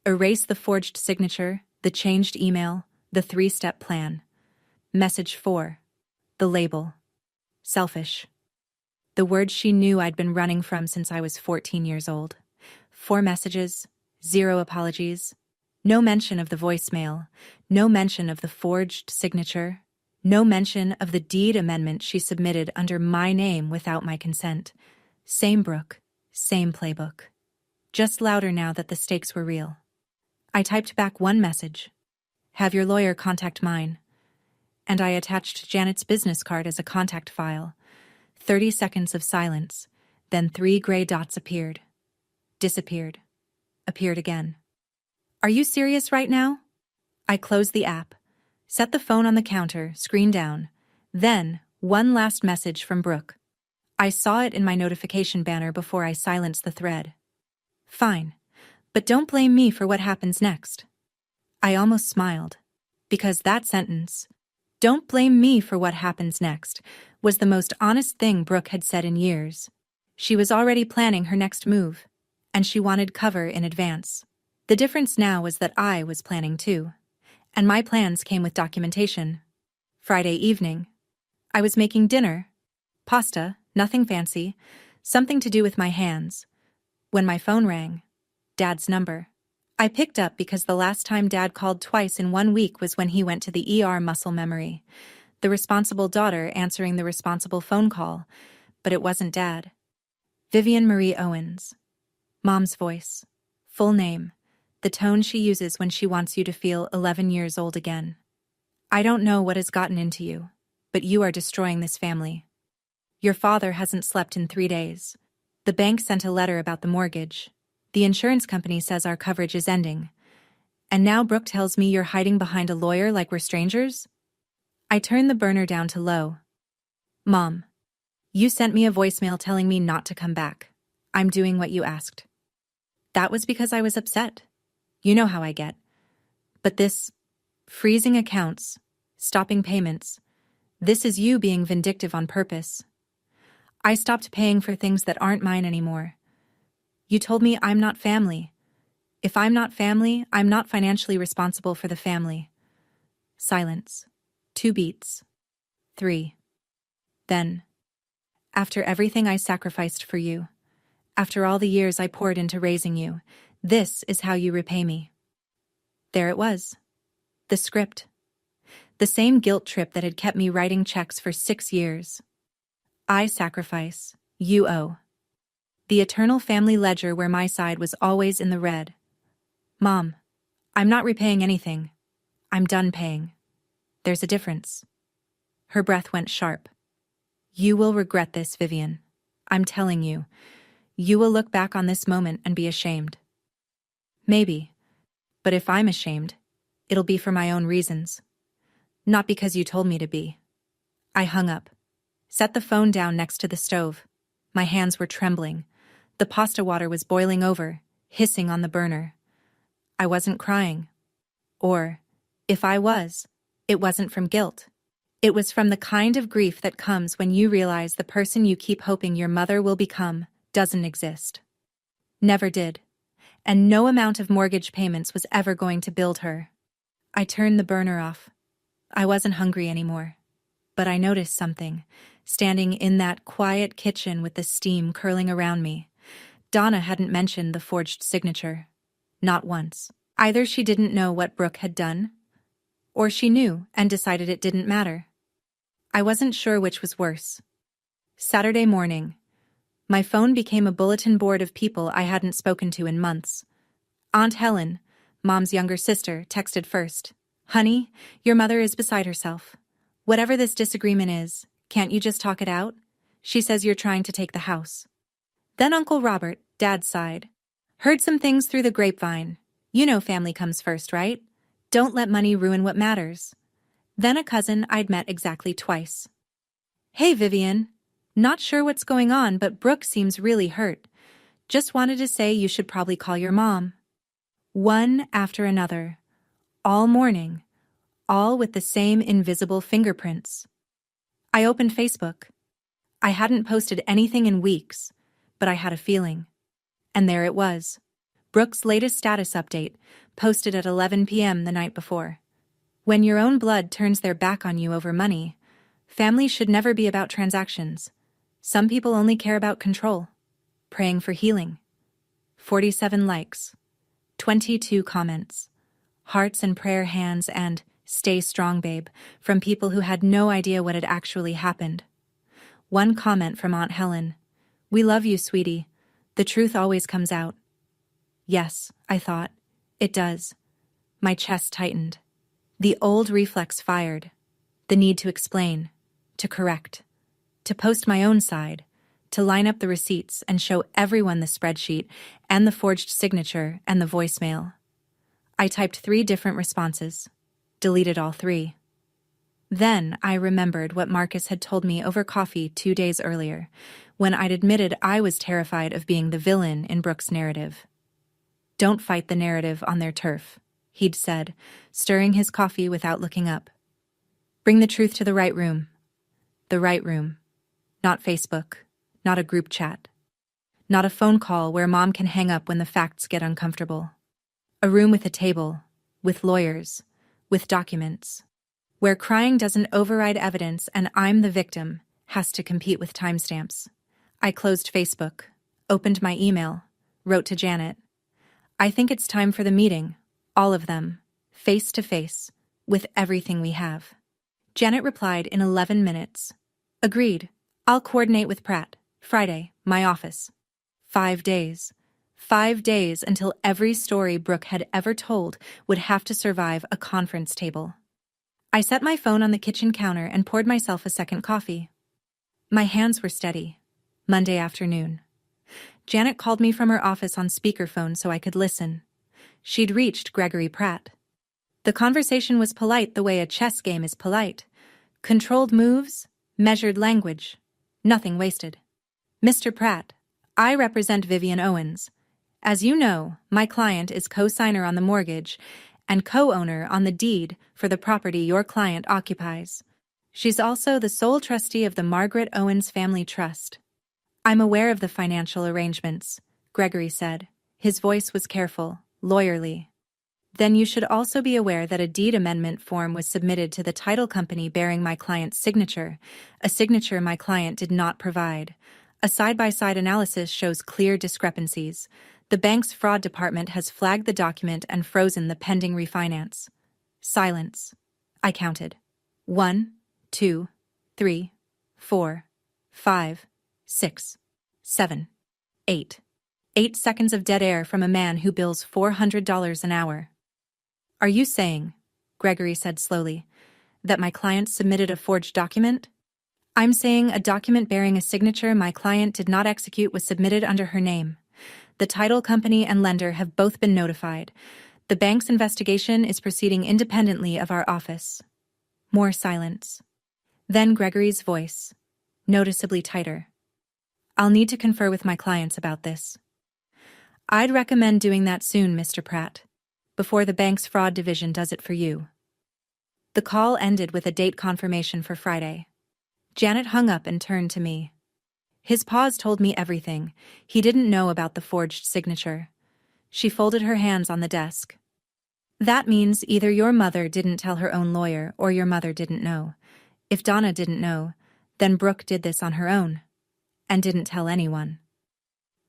Speaker 1: Erase the forged signature, the changed email, the 3-step plan. Message 4. The label. Selfish. The word she knew I'd been running from since I was 14 years old. 4 messages, 0 apologies. No mention of the voicemail, no mention of the forged signature, no mention of the deed amendment she submitted under my name without my consent. Same Brooke, same playbook. Just louder now that the stakes were real. I typed back one message. Have your lawyer contact mine. And I attached Janet's business card as a contact file. 30 seconds of silence, then 3 gray dots appeared. Disappeared. Appeared again. Are you serious right now? I closed the app, set the phone on the counter, screen down. Then, one last message from Brooke. I saw it in my notification banner before I silenced the thread. Fine, but don't blame me for what happens next. I almost smiled, because that sentence, "Don't blame me for what happens next," was the most honest thing Brooke had said in years. She was already planning her next move, and she wanted cover in advance. The difference now was that I was planning too, and my plans came with documentation. Friday evening. I was making dinner. Pasta, nothing fancy, something to do with my hands. When my phone rang. Dad's number. I picked up because the last time Dad called twice in 1 week was when he went to the ER. Muscle memory. The responsible daughter answering the responsible phone call, but it wasn't Dad. Vivian Marie Owens. Mom's voice. Full name. The tone she uses when she wants you to feel 11 years old again. I don't know what has gotten into you, but you are destroying this family. Your father hasn't slept in 3 days. The bank sent a letter about the mortgage. The insurance company says our coverage is ending. And now Brooke tells me you're hiding behind a lawyer like we're strangers? I turned the burner down to low. Mom, you sent me a voicemail telling me not to come back. I'm doing what you asked. That was because I was upset. You know how I get. But this, freezing accounts, stopping payments, this is you being vindictive on purpose. I stopped paying for things that aren't mine anymore. You told me I'm not family. If I'm not family, I'm not financially responsible for the family. Silence. 2 beats. 3. Then, after everything I sacrificed for you, after all the years I poured into raising you, this is how you repay me. There it was. The script. The same guilt trip that had kept me writing checks for 6 years. I sacrifice, you owe. The eternal family ledger where my side was always in the red. Mom, I'm not repaying anything. I'm done paying. There's a difference. Her breath went sharp. You will regret this, Vivian. I'm telling you. You will look back on this moment and be ashamed. Maybe. But if I'm ashamed, it'll be for my own reasons. Not because you told me to be. I hung up. Set the phone down next to the stove. My hands were trembling. The pasta water was boiling over, hissing on the burner. I wasn't crying. Or, if I was, it wasn't from guilt. It was from the kind of grief that comes when you realize the person you keep hoping your mother will become doesn't exist. Never did. And no amount of mortgage payments was ever going to build her. I turned the burner off. I wasn't hungry anymore. But I noticed something, standing in that quiet kitchen with the steam curling around me. Donna hadn't mentioned the forged signature. Not once. Either she didn't know what Brooke had done, or she knew and decided it didn't matter. I wasn't sure which was worse. Saturday morning. My phone became a bulletin board of people I hadn't spoken to in months. Aunt Helen, Mom's younger sister, texted first. "Honey, your mother is beside herself. Whatever this disagreement is, can't you just talk it out? She says you're trying to take the house." Then Uncle Robert, Dad's side. "Heard some things through the grapevine. You know family comes first, right? Don't let money ruin what matters." Then a cousin I'd met exactly twice. "Hey, Vivian. Not sure what's going on, but Brooke seems really hurt. Just wanted to say you should probably call your mom." One after another. All morning. All with the same invisible fingerprints. I opened Facebook. I hadn't posted anything in weeks, but I had a feeling. And there it was. Brooke's latest status update, posted at 11 p.m. the night before. When your own blood turns their back on you over money, family should never be about transactions. Some people only care about control. Praying for healing. 47 likes. 22 comments. Hearts and prayer hands and "Stay strong, babe," from people who had no idea what had actually happened. One comment from Aunt Helen. "We love you, sweetie. The truth always comes out." Yes, I thought. It does. My chest tightened. The old reflex fired. The need to explain, to correct, to post my own side, to line up the receipts and show everyone the spreadsheet and the forged signature and the voicemail. I typed 3 different responses, deleted all 3. Then I remembered what Marcus had told me over coffee 2 days earlier, when I'd admitted I was terrified of being the villain in Brooke's narrative. "Don't fight the narrative on their turf," he'd said, stirring his coffee without looking up. "Bring the truth to the right room." The right room. Not Facebook. Not a group chat. Not a phone call where Mom can hang up when the facts get uncomfortable. A room with a table, with lawyers, with documents, where crying doesn't override evidence and I'm the victim has to compete with timestamps. I closed Facebook, opened my email, wrote to Janet. "I think it's time for the meeting, all of them, face to face, with everything we have." Janet replied in 11 minutes. "Agreed. I'll coordinate with Pratt. Friday, my office." 5 days. 5 days until every story Brooke had ever told would have to survive a conference table. I set my phone on the kitchen counter and poured myself a second coffee. My hands were steady. Monday afternoon. Janet called me from her office on speakerphone so I could listen. She'd reached Gregory Pratt. The conversation was polite the way a chess game is polite. Controlled moves, measured language, nothing wasted. "Mr. Pratt, I represent Vivian Owens. As you know, my client is co-signer on the mortgage and co-owner on the deed for the property your client occupies. She's also the sole trustee of the Margaret Owens Family Trust." "I'm aware of the financial arrangements," Gregory said. His voice was careful, lawyerly. "Then you should also be aware that a deed amendment form was submitted to the title company bearing my client's signature, a signature my client did not provide. A side-by-side analysis shows clear discrepancies. The bank's fraud department has flagged the document and frozen the pending refinance." Silence. I counted. 1, 2, 3, 4, 5, 6, 7, 8. 8 seconds of dead air from a man who bills $400 an hour. "Are you saying," Gregory said slowly, "that my client submitted a forged document?" "I'm saying a document bearing a signature my client did not execute was submitted under her name. The title company and lender have both been notified. The bank's investigation is proceeding independently of our office." More silence. Then Gregory's voice, noticeably tighter. "I'll need to confer with my clients about this. I'd recommend doing that soon, Mr. Pratt, before the bank's fraud division does it for you." The call ended with a date confirmation for Friday. Janet hung up and turned to me. His pause told me everything. He didn't know about the forged signature. She folded her hands on the desk. "That means either your mother didn't tell her own lawyer or your mother didn't know. If Donna didn't know, then Brooke did this on her own. And didn't tell anyone."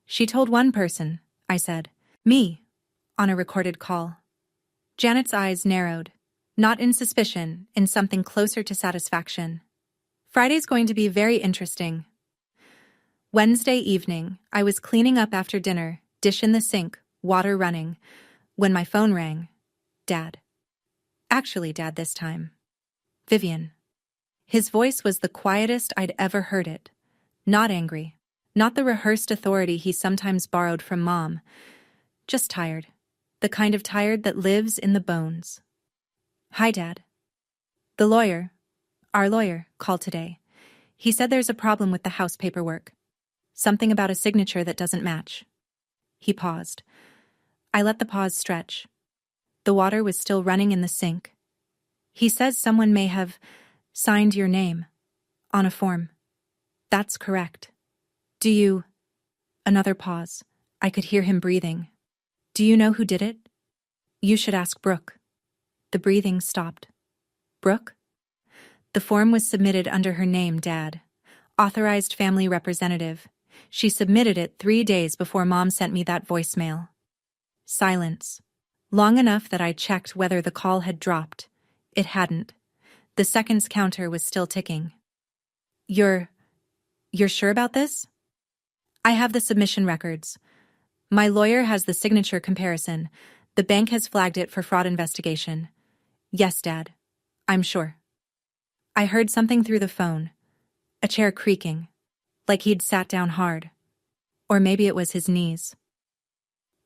Speaker 1: "She told one person," I said. "Me," on a recorded call. Janet's eyes narrowed, not in suspicion, in something closer to satisfaction. Friday's going to be very interesting. Wednesday evening, I was cleaning up after dinner, dish in the sink, water running, when my phone rang. Dad. Actually, Dad this time. Vivian. His voice was the quietest I'd ever heard it. Not angry. Not the rehearsed authority he sometimes borrowed from Mom. Just tired. The kind of tired that lives in the bones. Hi, Dad. The lawyer, our lawyer, called today. He said there's a problem with the house paperwork. Something about a signature that doesn't match. He paused. I let the pause stretch. The water was still running in the sink. He says someone may have signed your name on a form. That's correct. Do you... Another pause. I could hear him breathing. Do you know who did it? You should ask Brooke. The breathing stopped. Brooke? The form was submitted under her name, Dad. Authorized family representative. She submitted it 3 days before Mom sent me that voicemail. Silence. Long enough that I checked whether the call had dropped. It hadn't. The seconds counter was still ticking. You're sure about this? I have the submission records. My lawyer has the signature comparison. The bank has flagged it for fraud investigation. Yes, Dad. I'm sure. I heard something through the phone. A chair creaking. Like he'd sat down hard. Or maybe it was his knees.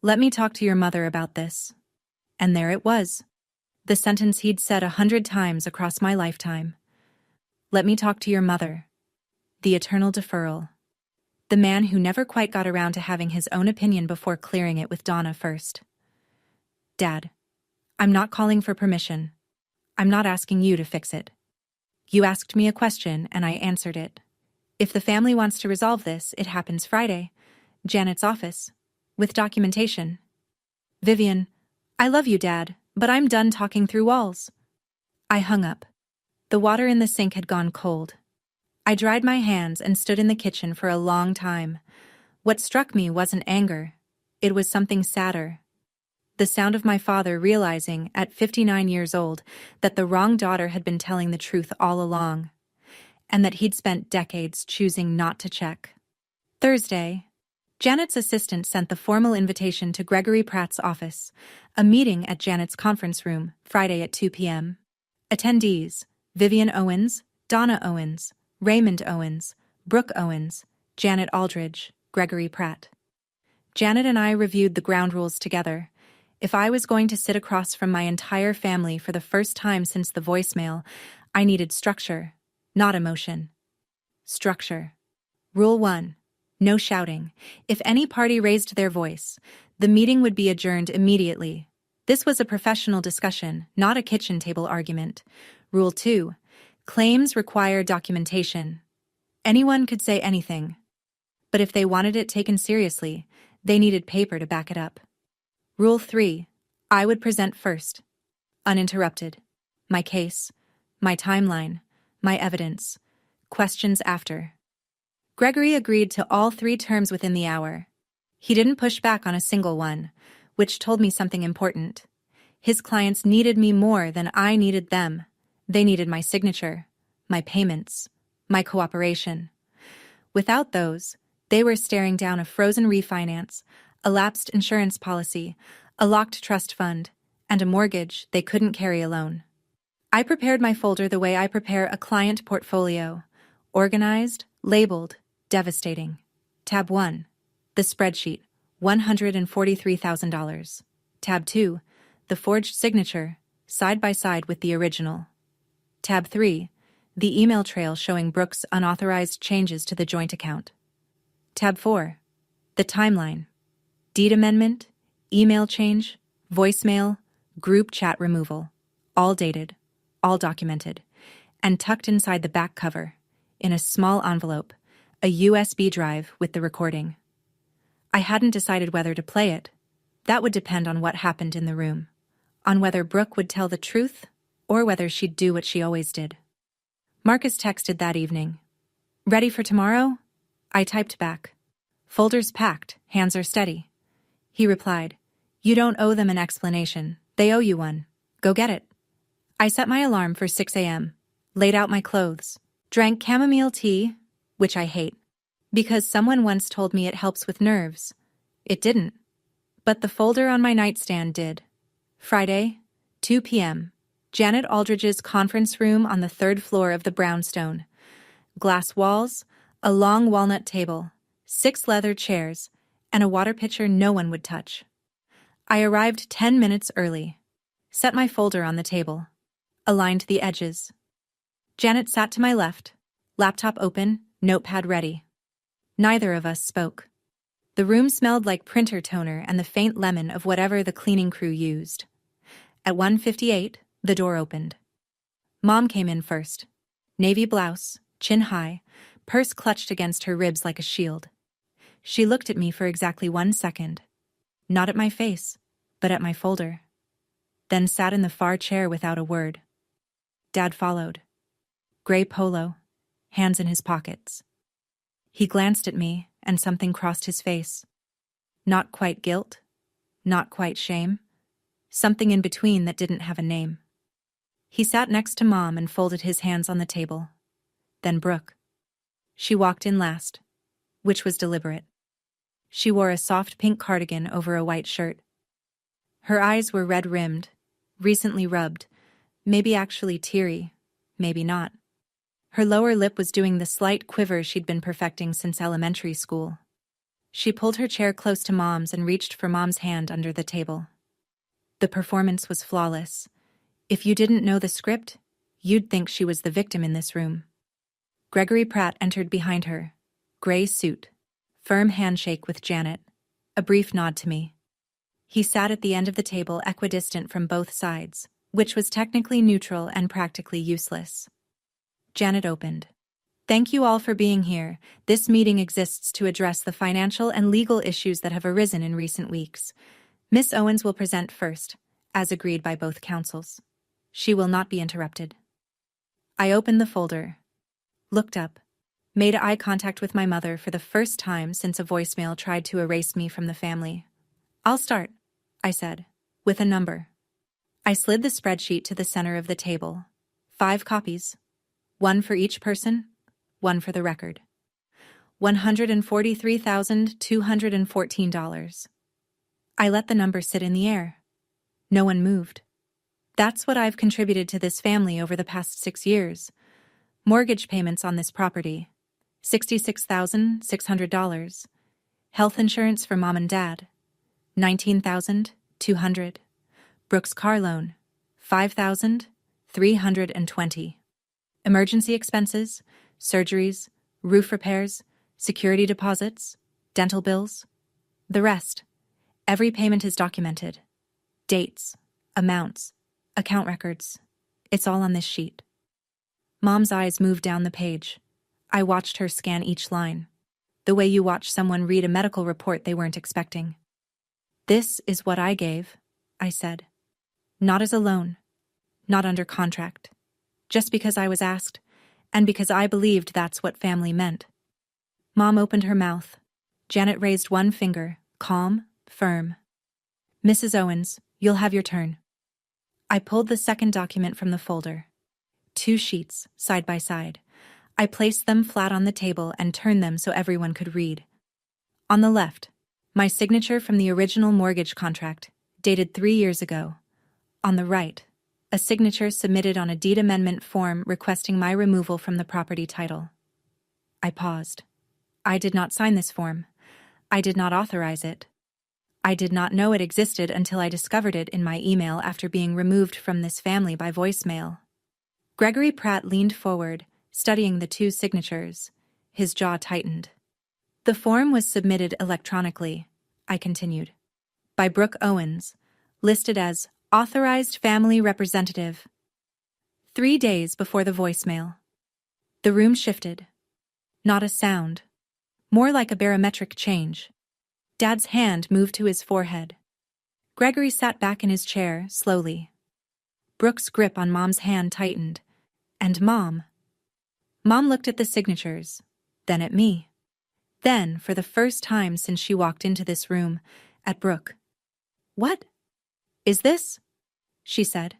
Speaker 1: Let me talk to your mother about this. And there it was. The sentence he'd said 100 times across my lifetime. Let me talk to your mother. The eternal deferral. The man who never quite got around to having his own opinion before clearing it with Donna first. Dad, I'm not calling for permission. I'm not asking you to fix it. You asked me a question and I answered it. If the family wants to resolve this, it happens Friday. Janet's office. With documentation. Vivian, I love you, Dad, but I'm done talking through walls. I hung up. The water in the sink had gone cold. I dried my hands and stood in the kitchen for a long time. What struck me wasn't anger. It was something sadder. The sound of my father realizing, at 59 years old, that the wrong daughter had been telling the truth all along, and that he'd spent decades choosing not to check. Thursday, Janet's assistant sent the formal invitation to Gregory Pratt's office, a meeting at Janet's conference room, Friday at 2 p.m. Attendees: Vivian Owens, Donna Owens, Raymond Owens, Brooke Owens, Janet Aldridge, Gregory Pratt. Janet and I reviewed the ground rules together. If I was going to sit across from my entire family for the first time since the voicemail, I needed structure, not emotion. Structure. Rule 1. No shouting. If any party raised their voice, the meeting would be adjourned immediately. This was a professional discussion, not a kitchen table argument. Rule 2. Claims require documentation. Anyone could say anything. But if they wanted it taken seriously, they needed paper to back it up. Rule 3. I would present first. Uninterrupted. My case, my timeline, my evidence. Questions after. Gregory agreed to all 3 terms within the hour. He didn't push back on a single one, which told me something important. His clients needed me more than I needed them. They needed my signature, my payments, my cooperation. Without those, they were staring down a frozen refinance, a lapsed insurance policy, a locked trust fund, and a mortgage they couldn't carry alone. I prepared my folder the way I prepare a client portfolio. Organized, labeled, devastating. Tab 1. The spreadsheet, $143,000. Tab 2. The forged signature, side by side with the original. Tab 3. The email trail showing Brooke's unauthorized changes to the joint account. Tab 4. The timeline. Deed amendment, email change, voicemail, group chat removal. All dated, all documented, and tucked inside the back cover, in a small envelope, a USB drive with the recording. I hadn't decided whether to play it. That would depend on what happened in the room, on whether Brooke would tell the truth or whether she'd do what she always did. Marcus texted that evening. Ready for tomorrow? I typed back. Folders packed, hands are steady. He replied, You don't owe them an explanation, they owe you one. Go get it. I set my alarm for 6 a.m., laid out my clothes, Drank chamomile tea, which I hate, because someone once told me it helps with nerves. It didn't. But the folder on my nightstand did. Friday, 2 p.m. Janet Aldridge's conference room on the 3rd floor of the brownstone. Glass walls, a long walnut table, 6 leather chairs, and a water pitcher no one would touch. I arrived 10 minutes early. Set my folder on the table. Aligned the edges. Janet sat to my left, laptop open, notepad ready. Neither of us spoke. The room smelled like printer toner and the faint lemon of whatever the cleaning crew used. At 1:58, the door opened. Mom came in first. Navy blouse, chin high, purse clutched against her ribs like a shield. She looked at me for exactly 1 second. Not at my face, but at my folder. Then sat in the far chair without a word. Dad followed. Gray polo, hands in his pockets. He glanced at me, and something crossed his face. Not quite guilt, not quite shame, something in between that didn't have a name. He sat next to Mom and folded his hands on the table. Then Brooke. She walked in last, which was deliberate. She wore a soft pink cardigan over a white shirt. Her eyes were red-rimmed, recently rubbed, maybe actually teary, maybe not. Her lower lip was doing the slight quiver she'd been perfecting since elementary school. She pulled her chair close to Mom's and reached for Mom's hand under the table. The performance was flawless. If you didn't know the script, you'd think she was the victim in this room. Gregory Pratt entered behind her. Gray suit. Firm handshake with Janet. A brief nod to me. He sat at the end of the table equidistant from both sides, which was technically neutral and practically useless. Janet opened. Thank you all for being here. This meeting exists to address the financial and legal issues that have arisen in recent weeks. Miss Owens will present first, as agreed by both counsels. She will not be interrupted. I opened the folder, looked up, made eye contact with my mother for the first time since a voicemail tried to erase me from the family. I'll start, I said, with a number. I slid the spreadsheet to the center of the table. 5 copies. 1 for each person, 1 for the record. $143,214. I let the number sit in the air. No one moved. That's what I've contributed to this family over the past 6 years. Mortgage payments on this property, $66,600. Health insurance for Mom and Dad, $19,200. Brooke's car loan, $5,320. Emergency expenses, surgeries, roof repairs, security deposits, dental bills. The rest. Every payment is documented. Dates, amounts, account records. It's all on this sheet. Mom's eyes moved down the page. I watched her scan each line, the way you watch someone read a medical report they weren't expecting. This is what I gave, I said. Not as a loan, not under contract. Just because I was asked, and because I believed that's what family meant. Mom opened her mouth. Janet raised one finger, calm, firm. Mrs. Owens, you'll have your turn. I pulled the second document from the folder. 2 sheets, side by side. I placed them flat on the table and turned them so everyone could read. On the left, my signature from the original mortgage contract, dated 3 years ago. On the right, a signature submitted on a deed amendment form requesting my removal from the property title. I paused. I did not sign this form. I did not authorize it. I did not know it existed until I discovered it in my email after being removed from this family by voicemail. Gregory Pratt leaned forward, studying the 2 signatures. His jaw tightened. The form was submitted electronically, I continued, by Brooke Owens, listed as Authorized Family Representative. 3 days before the voicemail. The room shifted. Not a sound. More like a barometric change. Dad's hand moved to his forehead. Gregory sat back in his chair, slowly. Brooke's grip on Mom's hand tightened. And Mom looked at the signatures, then at me. Then, for the first time since she walked into this room, at Brooke. What is this? She said.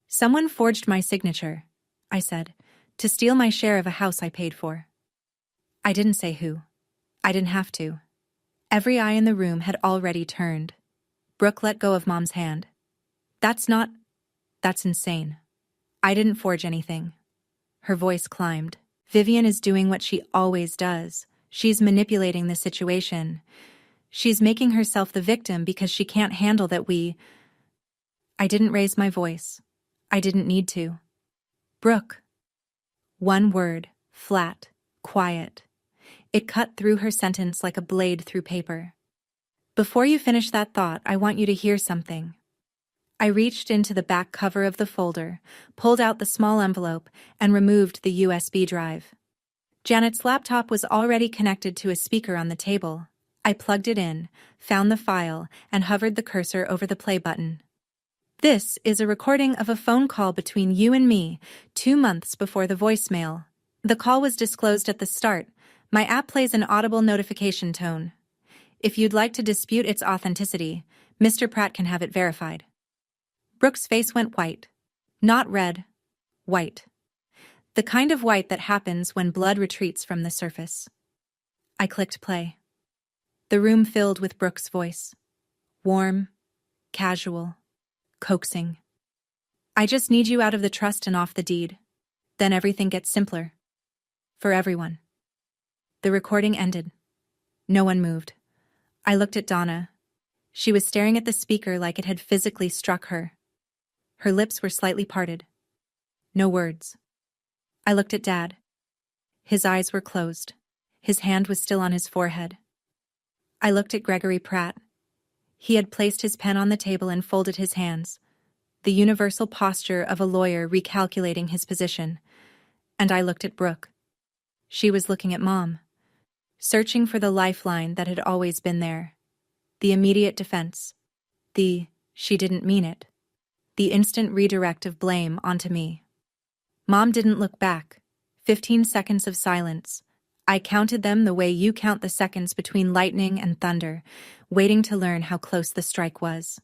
Speaker 1: Someone forged my signature, I said, to steal my share of a house I paid for. I didn't say who. I didn't have to. Every eye in the room had already turned. Brooke let go of Mom's hand. That's insane. I didn't forge anything. Her voice climbed. Vivian is doing what she always does. She's manipulating the situation. She's making herself the victim because she can't handle that I didn't raise my voice. I didn't need to. Brooke. One word, flat, quiet. It cut through her sentence like a blade through paper. Before you finish that thought, I want you to hear something. I reached into the back cover of the folder, pulled out the small envelope, and removed the USB drive. Janet's laptop was already connected to a speaker on the table. I plugged it in, found the file, and hovered the cursor over the play button. This is a recording of a phone call between you and me, 2 months before the voicemail. The call was disclosed at the start. My app plays an audible notification tone. If you'd like to dispute its authenticity, Mr. Pratt can have it verified. Brooke's face went white. Not red. White. The kind of white that happens when blood retreats from the surface. I clicked play. The room filled with Brooke's voice. Warm, casual, coaxing. I just need you out of the trust and off the deed. Then everything gets simpler. For everyone. The recording ended. No one moved. I looked at Donna. She was staring at the speaker like it had physically struck her. Her lips were slightly parted. No words. I looked at Dad. His eyes were closed. His hand was still on his forehead. I looked at Gregory Pratt. He had placed his pen on the table and folded his hands, the universal posture of a lawyer recalculating his position. And I looked at Brooke. She was looking at Mom, searching for the lifeline that had always been there. The immediate defense. She didn't mean it. The instant redirect of blame onto me. Mom didn't look back. 15 seconds of silence. I counted them the way you count the seconds between lightning and thunder, waiting to learn how close the strike was.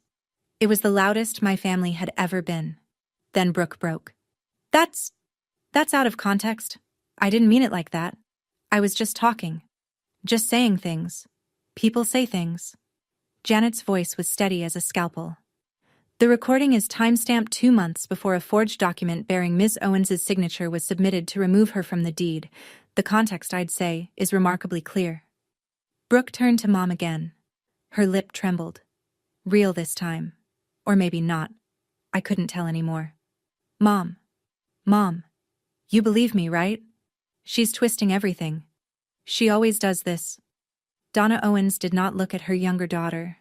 Speaker 1: It was the loudest my family had ever been. Then Brooke broke. That's out of context. I didn't mean it like that. I was just talking. Just saying things. People say things. Janet's voice was steady as a scalpel. The recording is timestamped 2 months before a forged document bearing Ms. Owens's signature was submitted to remove her from the deed. The context, I'd say, is remarkably clear. Brooke turned to Mom again. Her lip trembled. Real this time. Or maybe not. I couldn't tell anymore. Mom, you believe me, right? She's twisting everything. She always does this. Donna Owens did not look at her younger daughter.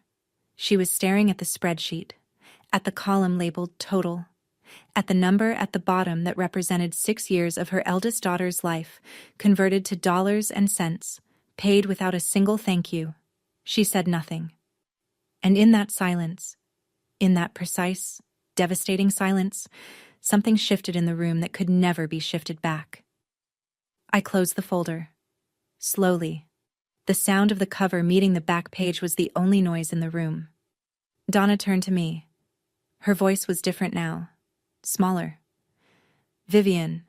Speaker 1: She was staring at the spreadsheet. At the column labeled total, at the number at the bottom that represented 6 years of her eldest daughter's life, converted to dollars and cents, paid without a single thank you. She said nothing. And in that silence, in that precise, devastating silence, something shifted in the room that could never be shifted back. I closed the folder. Slowly. The sound of the cover meeting the back page was the only noise in the room. Donna turned to me. Her voice was different now, smaller. Vivian,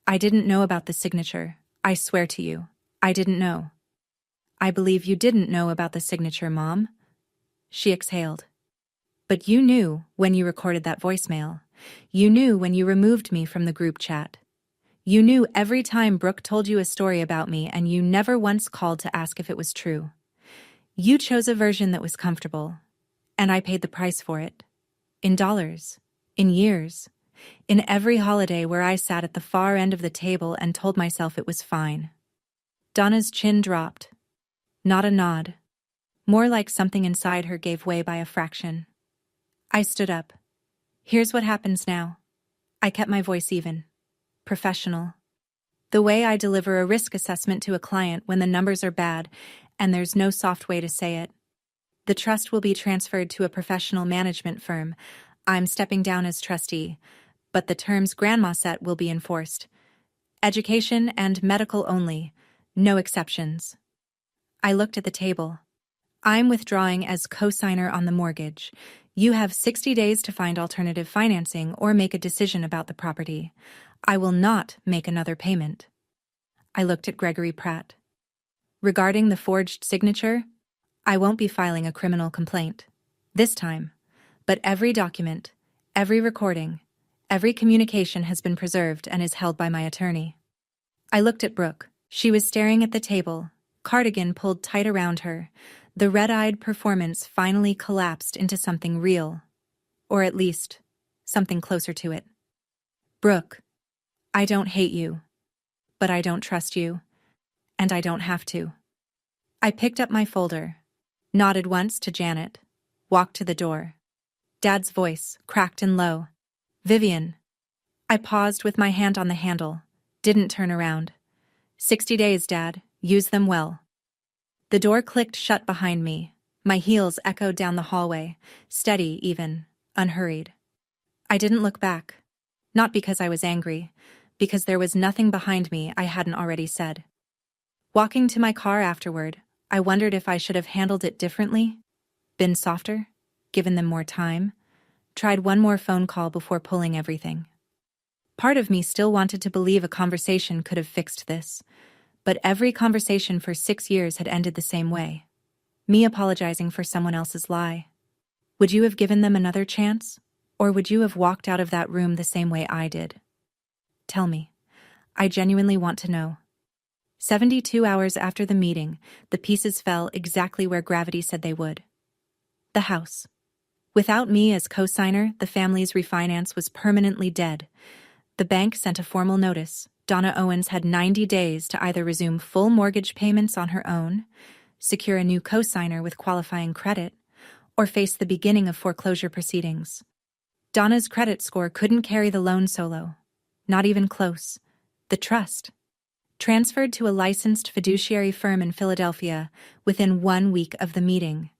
Speaker 1: I didn't know about the signature. I swear to you, I didn't know. I believe you didn't know about the signature, Mom. She exhaled. But you knew when you recorded that voicemail. You knew when you removed me from the group chat. You knew every time Brooke told you a story about me, and you never once called to ask if it was true. You chose a version that was comfortable, and I paid the price for it. In dollars, in years, in every holiday where I sat at the far end of the table and told myself it was fine. Donna's chin dropped. Not a nod. More like something inside her gave way by a fraction. I stood up. Here's what happens now. I kept my voice even. Professional. The way I deliver a risk assessment to a client when the numbers are bad and there's no soft way to say it. The trust will be transferred to a professional management firm. I'm stepping down as trustee, but the terms Grandma set will be enforced. Education and medical only, no exceptions. I looked at the table. I'm withdrawing as co-signer on the mortgage. You have 60 days to find alternative financing or make a decision about the property. I will not make another payment. I looked at Gregory Pratt. Regarding the forged signature, I won't be filing a criminal complaint this time, but every document, every recording, every communication has been preserved and is held by my attorney. I looked at Brooke. She was staring at the table, cardigan pulled tight around her. The red-eyed performance finally collapsed into something real, or at least, something closer to it. Brooke, I don't hate you, but I don't trust you, and I don't have to. I picked up my folder, nodded once to Janet, walked to the door. Dad's voice, cracked and low. Vivian. I paused with my hand on the handle, didn't turn around. 60 days, Dad. Use them well. The door clicked shut behind me. My heels echoed down the hallway, steady even, unhurried. I didn't look back. Not because I was angry, because there was nothing behind me I hadn't already said. Walking to my car afterward, I wondered if I should have handled it differently, been softer, given them more time, tried one more phone call before pulling everything. Part of me still wanted to believe a conversation could have fixed this, but every conversation for 6 years had ended the same way. Me apologizing for someone else's lie. Would you have given them another chance? Or would you have walked out of that room the same way I did? Tell me. I genuinely want to know. 72 hours after the meeting, the pieces fell exactly where gravity said they would. The house. Without me as co-signer, the family's refinance was permanently dead. The bank sent a formal notice. Donna Owens had 90 days to either resume full mortgage payments on her own, secure a new co-signer with qualifying credit, or face the beginning of foreclosure proceedings. Donna's credit score couldn't carry the loan solo. Not even close. The trust. Transferred to a licensed fiduciary firm in Philadelphia within 1 week of the meeting.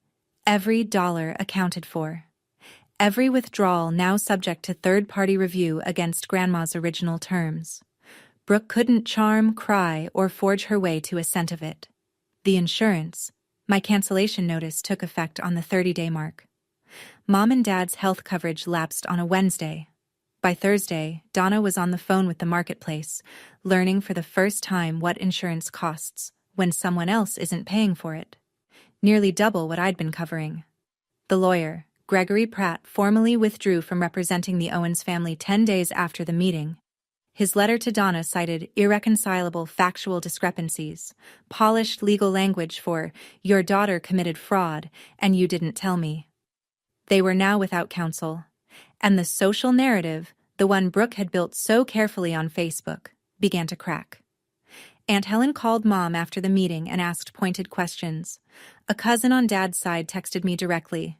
Speaker 1: Every dollar accounted for. Every withdrawal now subject to third-party review against Grandma's original terms. Brooke couldn't charm, cry, or forge her way to a cent of it. The insurance. My cancellation notice took effect on the 30-day mark. Mom and Dad's health coverage lapsed on a Wednesday. By Thursday, Donna was on the phone with the marketplace, learning for the first time what insurance costs when someone else isn't paying for it. Nearly double what I'd been covering. The lawyer, Gregory Pratt, formally withdrew from representing the Owens family 10 days after the meeting. His letter to Donna cited irreconcilable factual discrepancies, polished legal language for, "Your daughter committed fraud, and you didn't tell me." They were now without counsel. And the social narrative, the one Brooke had built so carefully on Facebook, began to crack. Aunt Helen called Mom after the meeting and asked pointed questions. A cousin on Dad's side texted me directly.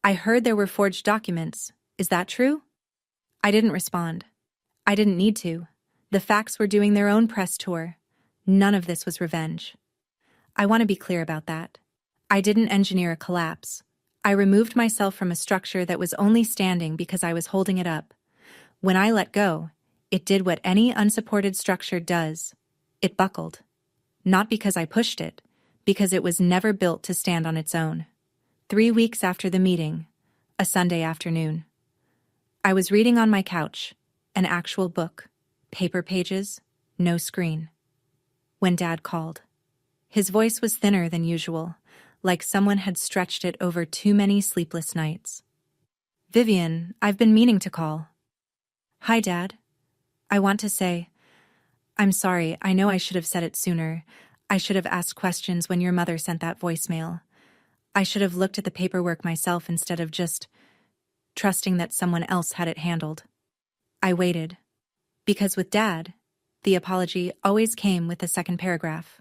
Speaker 1: "I heard there were forged documents. Is that true?" I didn't respond. I didn't need to. The facts were doing their own press tour. None of this was revenge. I want to be clear about that. I didn't engineer a collapse. I removed myself from a structure that was only standing because I was holding it up. When I let go, it did what any unsupported structure does. It buckled. Not because I pushed it, because it was never built to stand on its own. 3 weeks after the meeting, a Sunday afternoon. I was reading on my couch, an actual book, paper pages, no screen. When Dad called. His voice was thinner than usual, like someone had stretched it over too many sleepless nights. "Vivian, I've been meaning to call." "Hi, Dad. I want to say, I'm sorry, I know I should have said it sooner. I should have asked questions when your mother sent that voicemail. I should have looked at the paperwork myself instead of just trusting that someone else had it handled." I waited. Because with Dad, the apology always came with the second paragraph.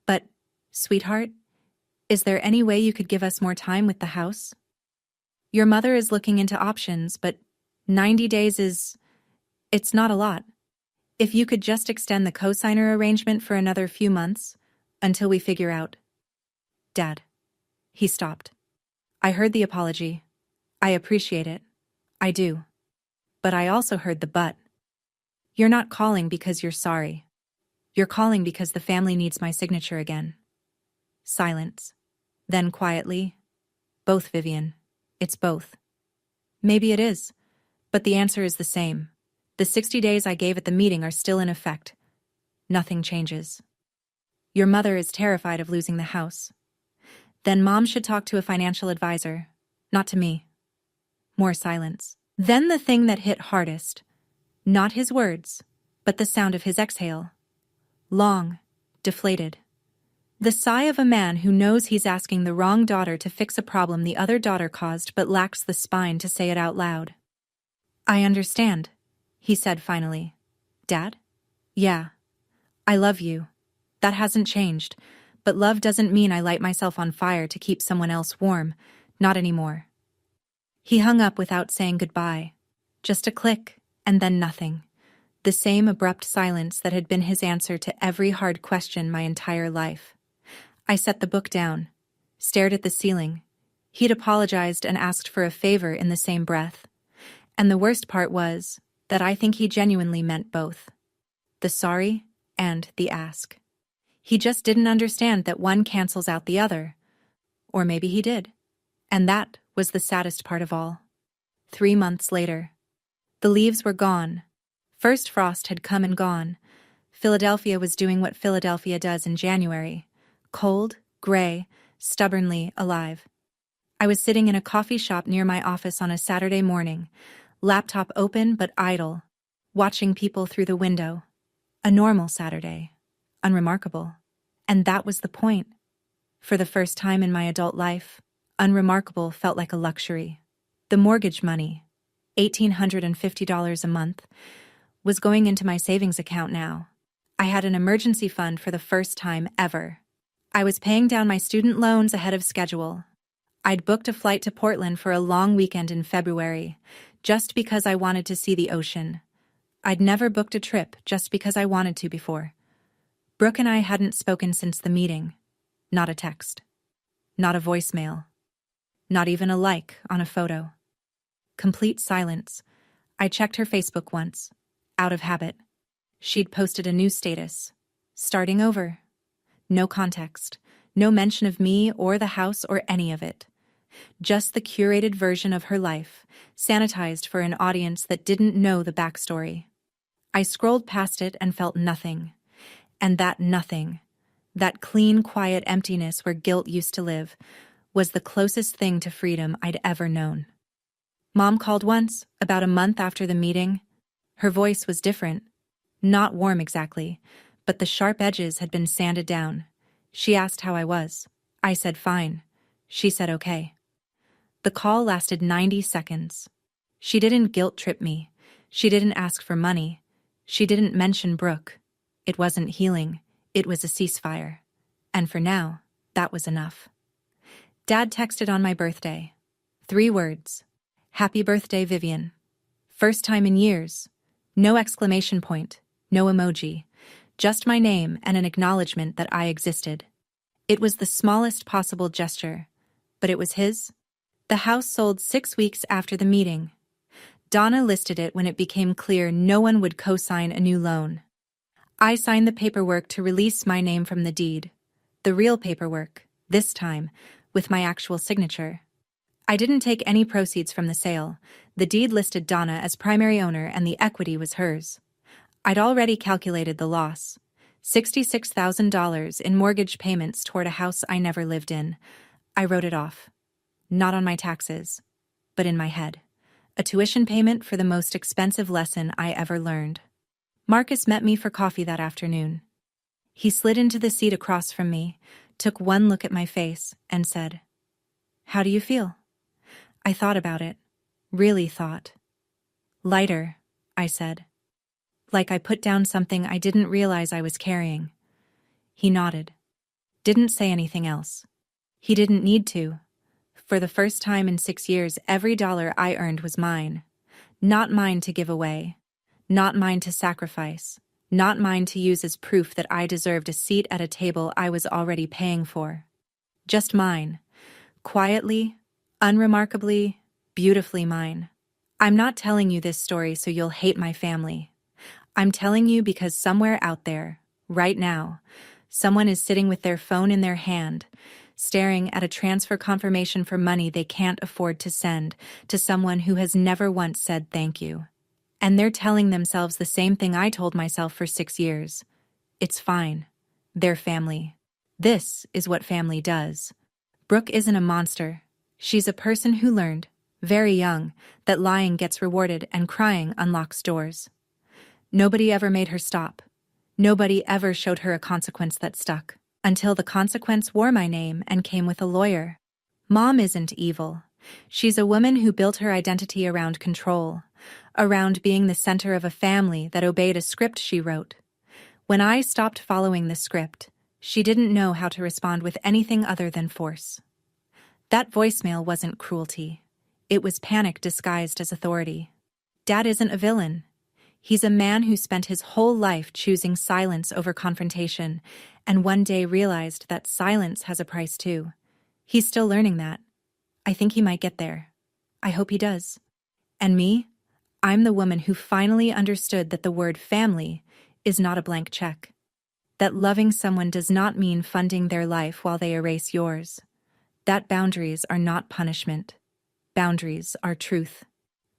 Speaker 1: "But, sweetheart, is there any way you could give us more time with the house? Your mother is looking into options, but 90 days it's not a lot. If you could just extend the co-signer arrangement for another few months, until we figure out." "Dad." He stopped. I heard the apology. I appreciate it. I do. But I also heard the but. You're not calling because you're sorry. You're calling because the family needs my signature again. Silence. Then quietly, "Both, Vivian. It's both. Maybe it is, but the answer is the same. The 60 days I gave at the meeting are still in effect. Nothing changes. Your mother is terrified of losing the house. Then Mom should talk to a financial advisor, not to me. More silence. Then the thing that hit hardest. Not his words, but the sound of his exhale. Long, deflated. The sigh of a man who knows he's asking the wrong daughter to fix a problem the other daughter caused but lacks the spine to say it out loud. I understand, he said finally. Dad? Yeah. I love you. That hasn't changed, but love doesn't mean I light myself on fire to keep someone else warm, not anymore. He hung up without saying goodbye. Just a click, and then nothing. The same abrupt silence that had been his answer to every hard question my entire life. I set the book down, stared at the ceiling. He'd apologized and asked for a favor in the same breath. And the worst part was that I think he genuinely meant both. The sorry and the ask. He just didn't understand that one cancels out the other. Or maybe he did. And that was the saddest part of all. 3 months later. The leaves were gone. First frost had come and gone. Philadelphia was doing what Philadelphia does in January. Cold, gray, stubbornly alive. I was sitting in a coffee shop near my office on a Saturday morning, laptop open but idle, watching people through the window. A normal Saturday. Unremarkable. And that was the point. For the first time in my adult life, unremarkable felt like a luxury. The mortgage money, $1,850 a month, was going into my savings account now. I had an emergency fund for the first time ever. I was paying down my student loans ahead of schedule. I'd booked a flight to Portland for a long weekend in February, just because I wanted to see the ocean. I'd never booked a trip just because I wanted to before. Brooke and I hadn't spoken since the meeting. Not a text. Not a voicemail. Not even a like on a photo. Complete silence. I checked her Facebook once, out of habit. She'd posted a new status. Starting over. No context, no mention of me or the house or any of it. Just the curated version of her life, sanitized for an audience that didn't know the backstory. I scrolled past it and felt nothing. And that nothing, that clean, quiet emptiness where guilt used to live, was the closest thing to freedom I'd ever known. Mom called once, about a month after the meeting. Her voice was different. Not warm exactly, but the sharp edges had been sanded down. She asked how I was. I said fine. She said okay. The call lasted 90 seconds. She didn't guilt-trip me. She didn't ask for money. She didn't mention Brooke. It wasn't healing. It was a ceasefire. And for now, that was enough. Dad texted on my birthday. 3 words. Happy birthday, Vivian. First time in years. No exclamation point. No emoji. Just my name and an acknowledgement that I existed. It was the smallest possible gesture, but it was his. The house sold 6 weeks after the meeting. Donna listed it when it became clear no one would co-sign a new loan. I signed the paperwork to release my name from the deed. The real paperwork, this time, with my actual signature. I didn't take any proceeds from the sale. The deed listed Donna as primary owner and the equity was hers. I'd already calculated the loss. $66,000 in mortgage payments toward a house I never lived in. I wrote it off. Not on my taxes, but in my head. A tuition payment for the most expensive lesson I ever learned. Marcus met me for coffee that afternoon. He slid into the seat across from me, took one look at my face, and said, "How do you feel?" I thought about it. Really thought. "Lighter," I said. Like I put down something I didn't realize I was carrying. He nodded. Didn't say anything else. He didn't need to. For the first time in 6 years, every dollar I earned was mine. Not mine to give away. Not mine to sacrifice. Not mine to use as proof that I deserved a seat at a table I was already paying for. Just mine. Quietly, unremarkably, beautifully mine. I'm not telling you this story so you'll hate my family. I'm telling you because somewhere out there, right now, someone is sitting with their phone in their hand, staring at a transfer confirmation for money they can't afford to send to someone who has never once said thank you. And they're telling themselves the same thing I told myself for 6 years. It's fine. They're family. This is what family does. Brooke isn't a monster. She's a person who learned, very young, that lying gets rewarded and crying unlocks doors. Nobody ever made her stop. Nobody ever showed her a consequence that stuck, until the consequence wore my name and came with a lawyer. Mom isn't evil. She's a woman who built her identity around control, around being the center of a family that obeyed a script she wrote. When I stopped following the script, she didn't know how to respond with anything other than force. That voicemail wasn't cruelty. It was panic disguised as authority. Dad isn't a villain. He's a man who spent his whole life choosing silence over confrontation, and one day realized that silence has a price too. He's still learning that. I think he might get there. I hope he does. And me? I'm the woman who finally understood that the word family is not a blank check. That loving someone does not mean funding their life while they erase yours. That boundaries are not punishment. Boundaries are truth,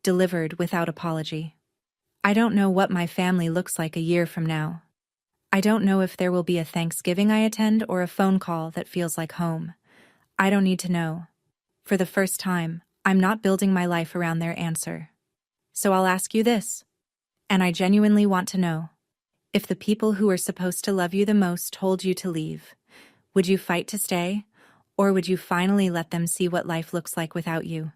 Speaker 1: delivered without apology. I don't know what my family looks like a year from now. I don't know if there will be a Thanksgiving I attend or a phone call that feels like home. I don't need to know. For the first time, I'm not building my life around their answer. So I'll ask you this, and I genuinely want to know. If the people who are supposed to love you the most told you to leave, would you fight to stay, or would you finally let them see what life looks like without you?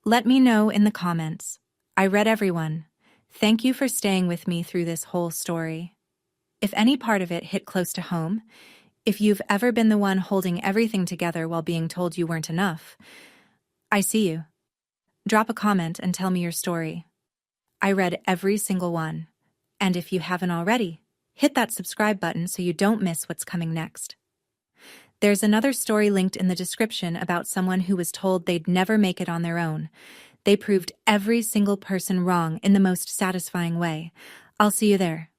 Speaker 1: Let me know in the comments. I read everyone. Thank you for staying with me through this whole story. If any part of it hit close to home, if you've ever been the one holding everything together while being told you weren't enough, I see you. Drop a comment and tell me your story. I read every single one. And if you haven't already, hit that subscribe button so you don't miss what's coming next. There's another story linked in the description about someone who was told they'd never make it on their own. They proved every single person wrong in the most satisfying way. I'll see you there.